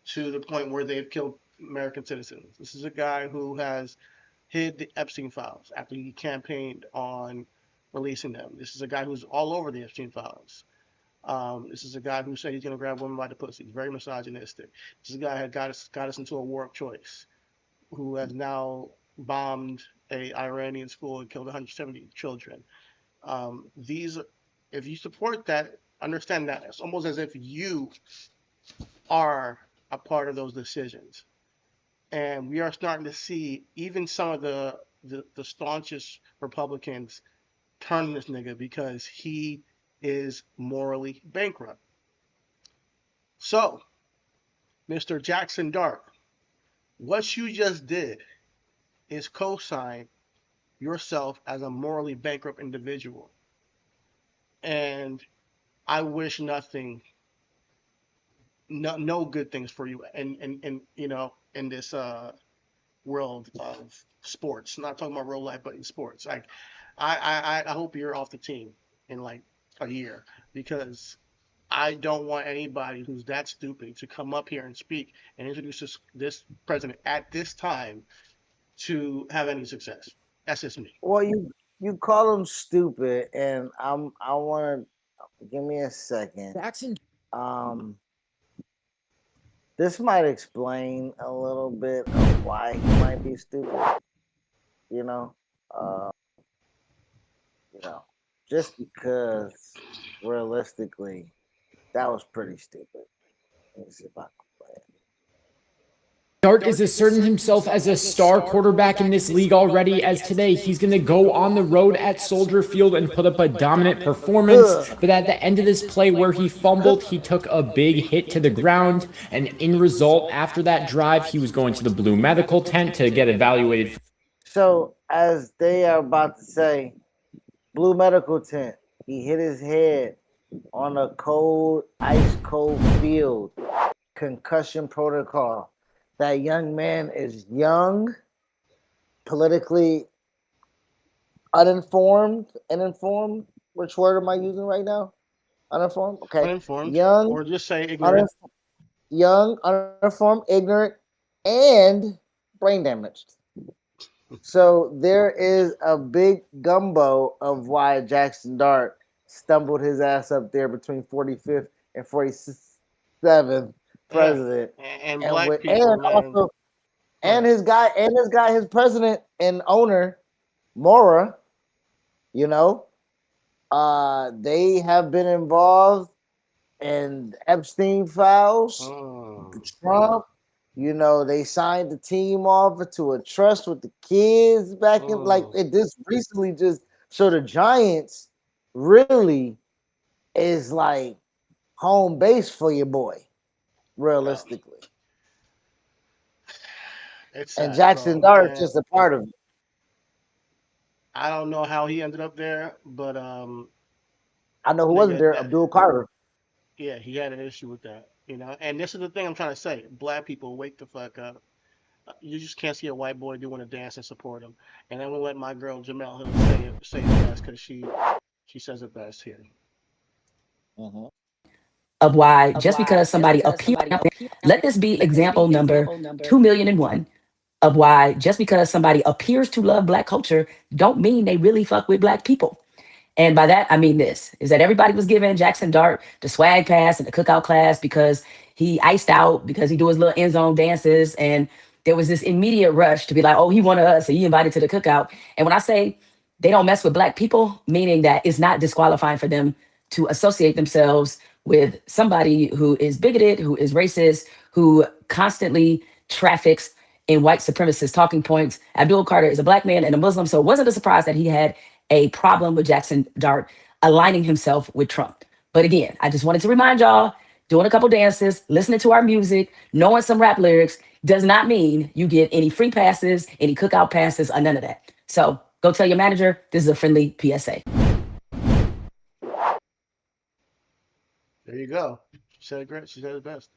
to the point where they've killed American citizens. This is a guy who has hid the Epstein files after he campaigned on releasing them. This is a guy who's all over the Epstein files. This is a guy who said he's going to grab women by the pussy. He's very misogynistic. This is a guy who had got us into a war of choice, who has now bombed a Iranian school and killed 170 children. These, if you support that, understand that it's almost as if you are a part of those decisions. And we are starting to see even some of the staunchest Republicans turn this nigga because he is morally bankrupt. So, Mr. Jackson Dart, what you just did is co-sign yourself as a morally bankrupt individual. And I wish nothing, no good things for you, and in this world of sports. Not talking about real life, but in sports. Like, I hope you're off the team in like a year because I don't want anybody who's that stupid to come up here and speak and introduce this president at this time to have any success. That's just me. Well, you call him stupid, and I want to give me a second. Jackson. Um, this might explain a little bit of why he might be stupid. You know, uh, you know, just because realistically, that was pretty stupid. Let me see if I can play it. Dart is asserting himself as a star quarterback in this league already, as today he's going to go on the road at Soldier Field and put up a dominant performance. But at the end of this play where he fumbled, he took a big hit to the ground. And in result, after that drive, he was going to the Blue Medical tent to get evaluated. So, as they are about to say, Blue Medical tent, he hit his head on a cold, ice cold field. Concussion protocol. That young man is young, politically uninformed, Which word am I using right now? Uninformed? Okay. Uninformed, Young, or just say ignorant. uninformed, ignorant, and brain damaged. So there is a big gumbo of why Jackson Dart stumbled his ass up there between 45th and 46th seventh Yeah, president, and and black with people, and man. also Go ahead. his president and owner, Mora. You know, they have been involved in Epstein files. Mm, Trump, they signed the team off to a trust with the kids back in like mm, it just recently just so the Giants really is like home base for your boy, yeah, realistically. it's And sad, Jackson bro. Dart And just a part of it. I don't know how he ended up there, but I know who wasn't nigga, there, that Abdul Carter. yeah, he had an issue with that, you know. And this is the thing I'm trying to say: black people, wake the fuck up. You just can't see a white boy doing a dance and support him. And I'm gonna let my girl Jamel Hill say it best because she says it best here. Mhm. Of why just because somebody appears, let this be example number 2,000,001 of why just because somebody appears to love black culture don't mean they really fuck with black people. And by that, I mean this is that everybody was giving Jackson Dart the swag pass and the cookout class because he iced out, because he do his little end zone dances. And there was this immediate rush to be like, oh, he one of us, so he invited to the cookout. And when I say they don't mess with black people, meaning that it's not disqualifying for them to associate themselves with somebody who is bigoted, who is racist, who constantly traffics in white supremacist talking points. Abdul Carter is a black man and a Muslim, so it wasn't a surprise that he had a problem with Jackson Dart aligning himself with Trump. But again, I just wanted to remind y'all, doing a couple dances, listening to our music, knowing some rap lyrics does not mean you get any free passes, any cookout passes, or none of that. So go tell your manager this is a friendly PSA. There you go. She said it great. She said it best.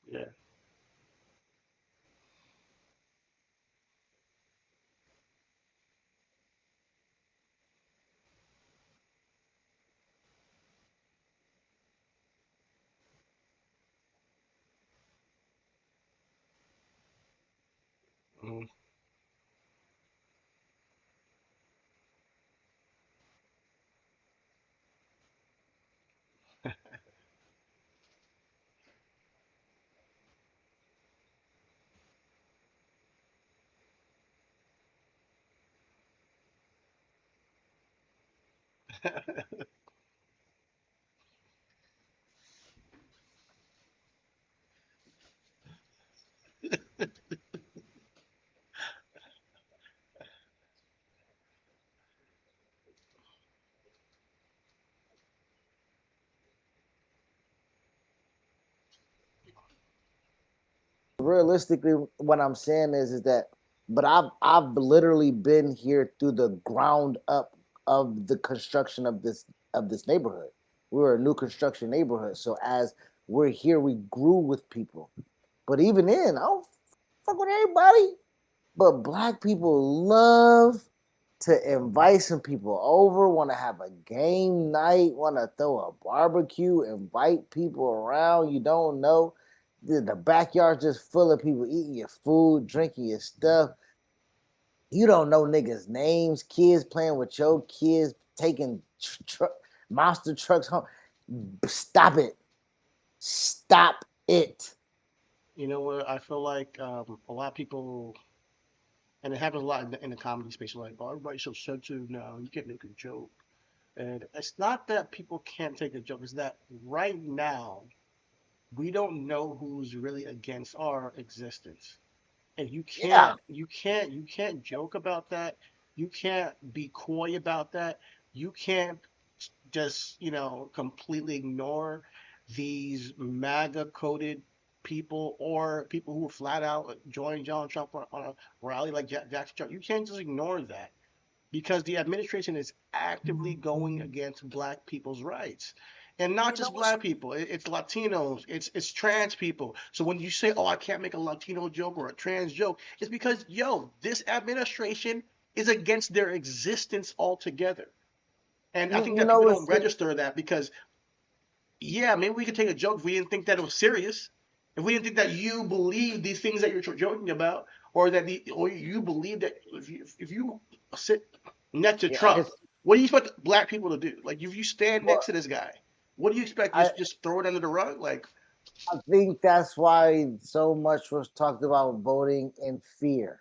Yeah. Mhm. Realistically, what I'm saying is that, but I've literally been here through the ground up of the construction of this neighborhood. We're a new construction neighborhood, so as we're here, we grew with people. But even then, I don't fuck with everybody. But black people love to invite some people over, want to have a game night, want to throw a barbecue, invite people around you don't know. The backyard's just full of people eating your food, drinking your stuff. You don't know niggas' names, kids playing with your kids, taking monster trucks home. Stop it. Stop it. You know what? I feel like a lot of people, and it happens a lot in the comedy space. Like, oh, everybody's so sensitive now. You can't make a joke. And it's not that people can't take a joke. It's that right now we don't know who's really against our existence. And Yeah. you can't joke about that. You can't be coy about that. You can't just, completely ignore these MAGA coded people or people who flat out join Donald Trump on a rally like Jackson Trump. You can't just ignore that because the administration is actively going against black people's rights. And And not you know just what's black people, it's Latinos, it's trans people. So when you say, "Oh, I can't make a Latino joke or a trans joke," it's because this administration is against their existence altogether. And I think you that know people don't what's register that because, yeah, maybe we could take a joke if we didn't think that it was serious. If we didn't think that you believe these things that you're joking about, or that or you believe that if you sit next to Yeah, I Trump. guess. What do you expect black people to do? Like, if you stand Well, next to this guy, what do you expect? I Just throw it under the rug? Like, I think that's why so much was talked about voting in fear,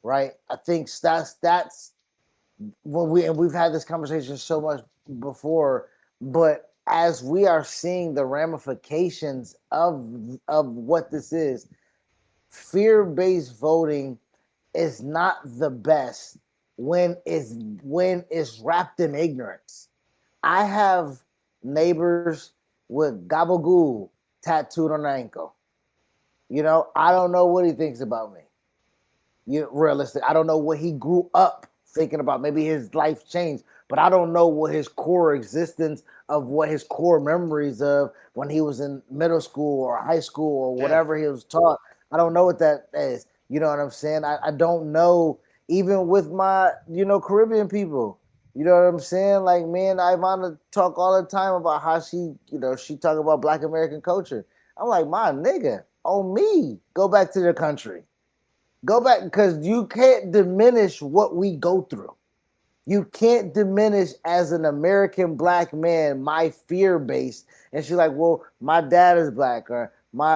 right? I think that's when we've had this conversation so much before, but as we are seeing the ramifications of what this is, fear-based voting is not the best when it's wrapped in ignorance. I have neighbors with gabagool tattooed on their ankle. I don't know what he thinks about me. Realistic. I don't know what he grew up thinking about. Maybe his life changed, but I don't know what his core existence of what his core memories of when he was in middle school or high school or yeah, whatever he was taught. I don't know what that is. You know what I'm saying? I don't know even with my, Caribbean people. You know what I'm saying? Like me and Ivana talk all the time about how she talk about Black American culture. I'm like, my nigga, on me, go back to the country. Go back because you can't diminish what we go through. You can't diminish as an American black man my fear base. And she's like, well, my dad is black, or my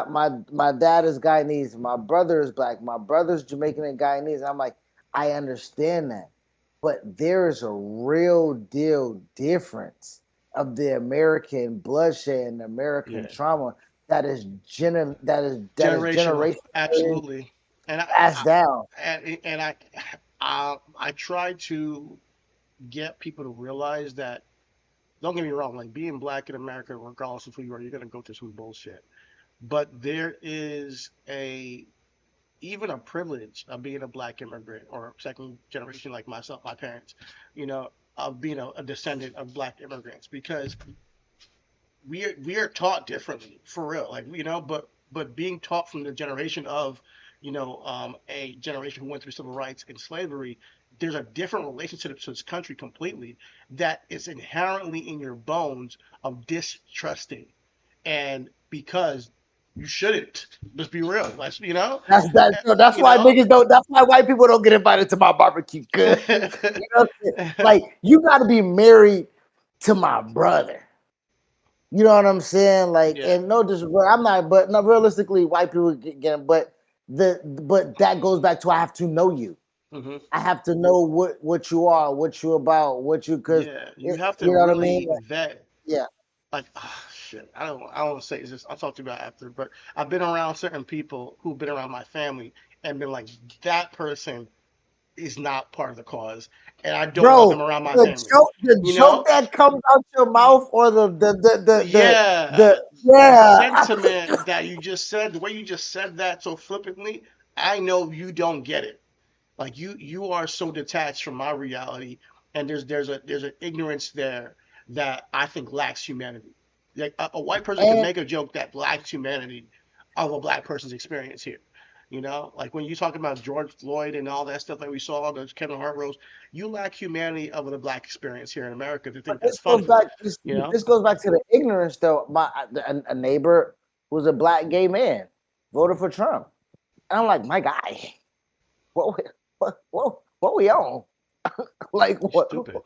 dad is Guyanese, my brother is black, my brother's Jamaican and Guyanese. And I'm like, I understand that. But there is a real deal difference of the American bloodshed and American yeah, trauma that is generational, generationally absolutely. And passed down. I try to get people to realize that. Don't get me wrong, like being black in America, regardless of who you are, you're gonna go through some bullshit. But there is a even a privilege of being a black immigrant or second generation like myself, my parents, of being a descendant of black immigrants because we are taught differently for real, like but being taught from the generation of a generation who went through civil rights and slavery, there's a different relationship to this country completely that is inherently in your bones of distrusting, and because you shouldn't. Let's be real. Let's That's you why know. niggas don't. That's why white people don't get invited to my barbecue. Cause like you got to be married to my brother. You know what I'm saying? Like, Yeah. and no disrespect, I'm not. But no, realistically, white people get. But that goes back to I have to know you. Hmm. I have to know what you are, what you about, what you because Yeah. You you have to know what I mean? really vet. Yeah. Like, shit. I don't want to say this. I'll talk to you about it after. But I've been around certain people who've been around my family and been like, that person is not part of the cause, and I don't want them Bro, around my the family. joke that comes out your mouth or Yeah, the the yeah. sentiment that you just said, the way you just said that so flippantly, I know you don't get it. Like you are so detached from my reality, and there's an ignorance there that I think lacks humanity. Like a white person can And make a joke that lacks humanity of a black person's experience here. Like when you talk about George Floyd and all that stuff that we saw, those Kevin Hart roast, you lack humanity of the black experience here in America to but think that's funny. You know? this goes back to the ignorance though. A neighbor who's a black gay man voted for Trump. And I'm like, my guy, what we on? Like You what? stupid.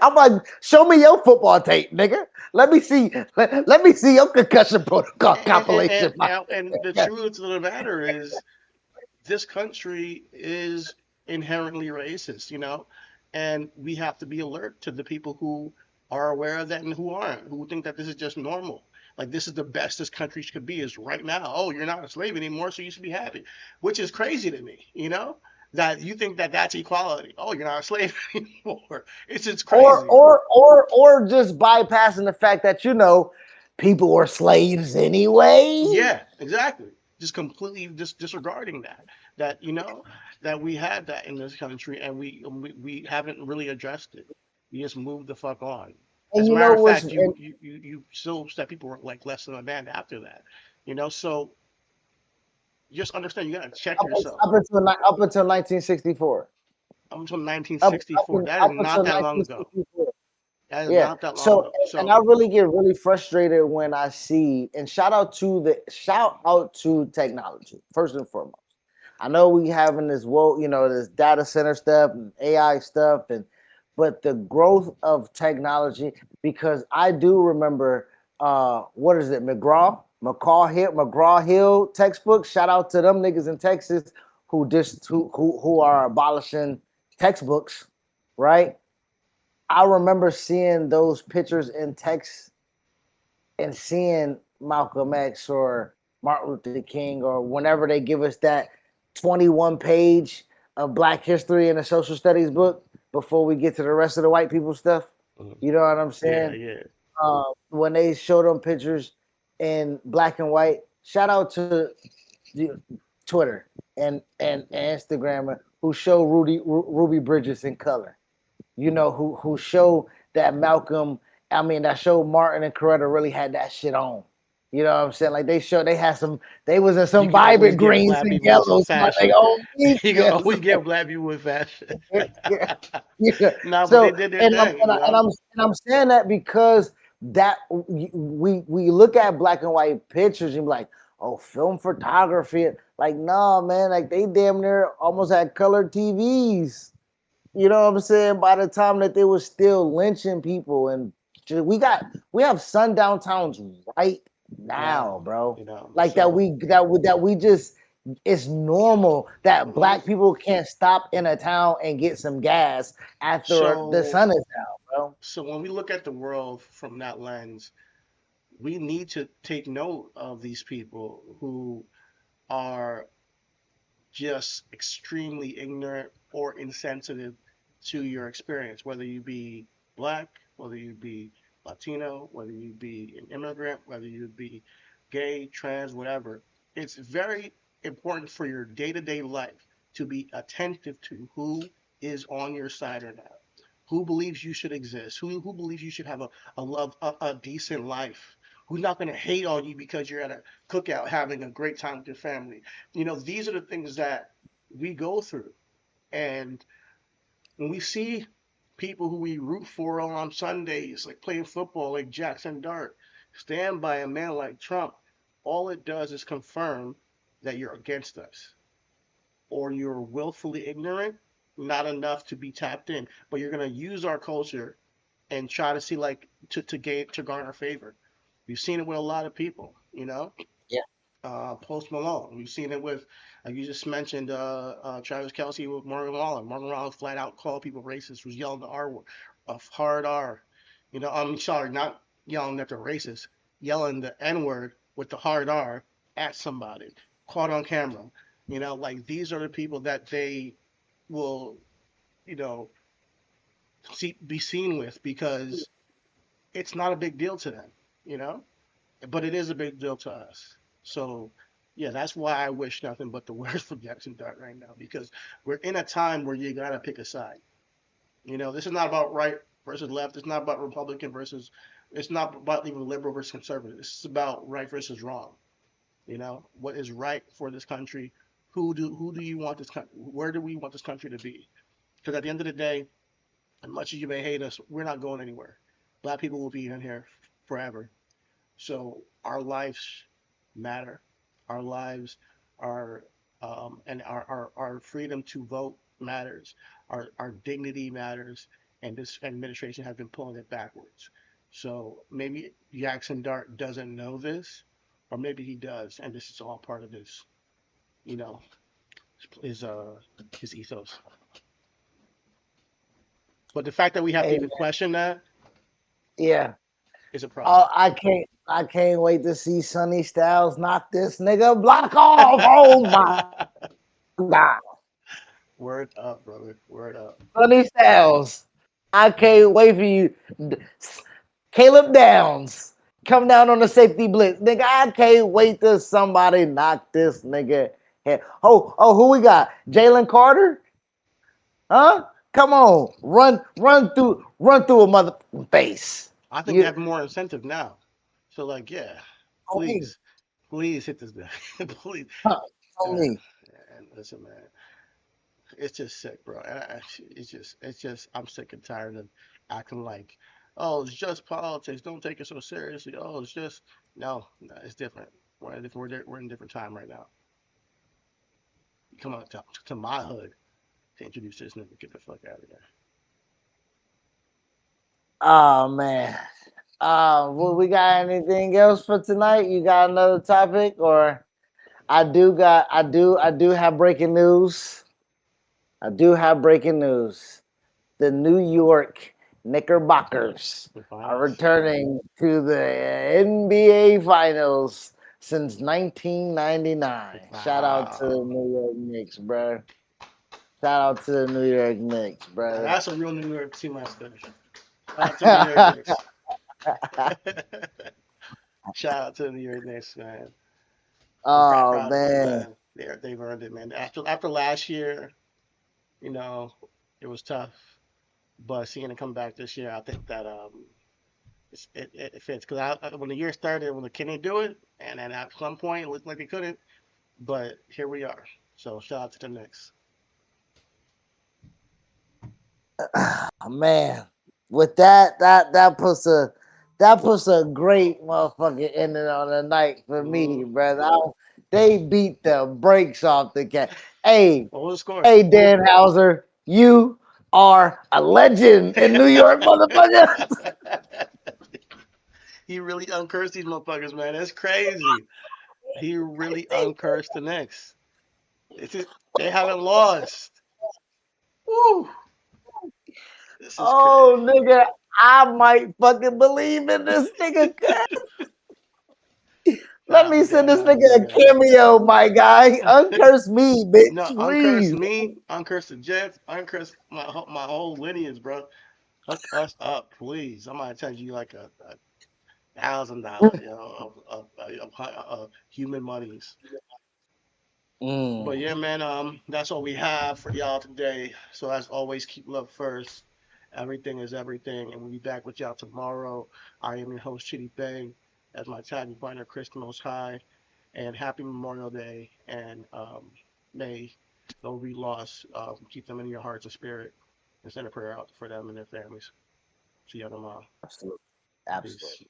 I'm like, show me your football tape, nigga. Let me see your concussion protocol compilation. And the truth of the matter is, this country is inherently racist, and we have to be alert to the people who are aware of that and who aren't, who think that this is just normal. Like this is the best this country could be is right now. Oh, you're not a slave anymore, so you should be happy, which is crazy to me. That you think that that's equality. Oh, you're not a slave anymore. It's just or crazy. or or or just bypassing the fact that people were slaves anyway. Yeah, exactly. Just completely disregarding that we had that in this country and we haven't really addressed it. We just moved the fuck on. And As a you matter know of what's fact, and you still said people were like less than a man after that. So just understand you gotta check yourself. up until 1964. I'm until Up 1964. That is up not until that long ago. 1964. That is Yeah. not that long So ago. and So I really get really frustrated when I see and shout out to technology first and foremost. I know we having this this data center stuff and AI stuff, but the growth of technology, because I do remember what is it, McGraw Hill textbook. Shout out to them niggas in Texas who are abolishing textbooks, right? I remember seeing those pictures in text and seeing Malcolm X or Martin Luther King, or whenever they give us that 21 page of Black history in a social studies book before we get to the rest of the white people stuff. You know what I'm Yeah, saying? yeah. When they show them pictures in black and white, shout out to Twitter and Instagram who show Ruby Bridges in color. Who show that that show Martin and Coretta really had that shit on. You know what I'm saying? Like they was in You some can always vibrant get greens black and people with some yellows, my nigga. fashion. Oh, You can yes. always get black people with fashion. Yeah, yeah. No, but they So did their and I'm thing, and, you I, and know. I'm and I'm saying that because that we look at black and white pictures and be like, oh, film photography. Like, nah, man, like they damn near almost had color TVs. You know what I'm saying? By the time that they were still lynching people, and we have sundown towns right now, Now, bro. you know. Like So that we just it's normal that mhm. black people can't stop in a town and get some gas after the so sun is out, bro. so when we look at the world from that lens, we need to take note of these people who are just extremely ignorant or insensitive to your experience, whether you be black, whether you be Latino, whether you be an immigrant, whether you be gay, trans, whatever. It's very important for your day to day life to be attentive to who is on your side or not, who believes you should exist, who believes you should have a decent life, who's not going to hate on you because you're at a cookout having a great time with your family. These are the things that we go through. And when we see people who we root for on Sundays, like playing football, like Jackson Dart, stand by a man like Trump, all it does is confirm that you're against us, or you're willfully ignorant, not enough to be tapped in, but you're going to use our culture and try to see, like, to garner favor. We've seen it with a lot of people, Yeah, Post Malone. We've seen it with, like you just mentioned, Travis Kelsey with Morgan Wallen. Morgan Wallen flat out called people racist, was yelling the R word, a hard R. I'm sorry, not yelling that they're racist, yelling the N word with the hard R at somebody, caught on camera. Like, these are the people that they will, you know, be seen with, because it's not a big deal to them, you know? But it is a big deal to us. So, yeah, that's why I wish nothing but the worst for Jackson Dart right now, because we're in a time where you gotta pick a side. This is not about right versus left. It's not about Republican versus. It's not about even liberal versus conservative. This is about right versus wrong. What is right for this country? Who do you want this country? Where do we want this country to be? Because at the end of the day, as much as you may hate us, we're not going anywhere. Black people will be in here forever. So our lives matter. Our lives are, and our freedom to vote matters. Our dignity matters. And this administration has been pulling it backwards. So maybe Jackson Dart doesn't know this, or maybe he does, and this is all part of you know, his his ethos. But the fact that we have to hey, even question that yeah. is a problem. I can't wait to see Sonny Styles knock this nigga block off. Oh my god. Word up, brother. Word up. Sonny Styles. I can't wait for you. Caleb Downs. Come down on the safety blitz. Nigga, I can't wait till somebody knock this nigga head. Oh, who we got? Jalen Carter? Huh? Come on. Run through a mother face. I think they You have more incentive now. So, like, yeah, on me. please hit this guy, please. Huh, on Uh, me. and listen, man, it's just sick, bro. It's just, I'm sick and tired of acting like, oh, it's just politics. Don't take it so seriously. Oh, it's just no, it's different. We're in a different time right now. You come out to my hood to introduce this nigga. Get the fuck out of there. Oh man. We got anything else for tonight? You got another topic, or I do have breaking news. I do have breaking news. The New York Knickerbockers are returning to the NBA Finals since 1999. Shout out to the New York Knicks, bro. Shout out to the New York Knicks, Now, bro. that's a real New York team right there. Shout out to the New York Knicks. Shout out to the New York Knicks, man. I'm Oh proud of them, man. man. They've earned it, man. After last year, it was tough, but seeing it come back this year, I think that it fits. Because when the year started, when the Kenny do it, and then at some point it looked like they couldn't, but here we are. So shout out to the Knicks. Man, with that puts a great motherfucking ending on the night for me, brother. They beat the brakes off the cat. Hey, What was the score? hey, Dan Hauser, you are a legend in New York, motherfucker. He really uncursed these motherfuckers, man. That's crazy. He really uncursed the Knicks. They haven't lost. Woo! This is crazy. Oh, nigga, I might fucking believe in this nigga. Let me send this nigga a cameo, my guy. Uncurse me, No, bitch, uncurse please. me, uncurse the Jets, uncurse my whole lineage, bro. Hook us up, please. I might charge you like a $1,000, of human monies. But yeah, man, that's all we have for y'all today. So as always, keep love first. Everything is everything, and we'll be back with y'all tomorrow. I am your host, Chitty Bang. As my tag partner, Chris the Most High, and happy Memorial Day. And may those we lost, keep them in your hearts and spirit, and send a prayer out for them and their families. See y'all tomorrow. Absolutely. Peace. Absolutely.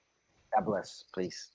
God bless. Peace.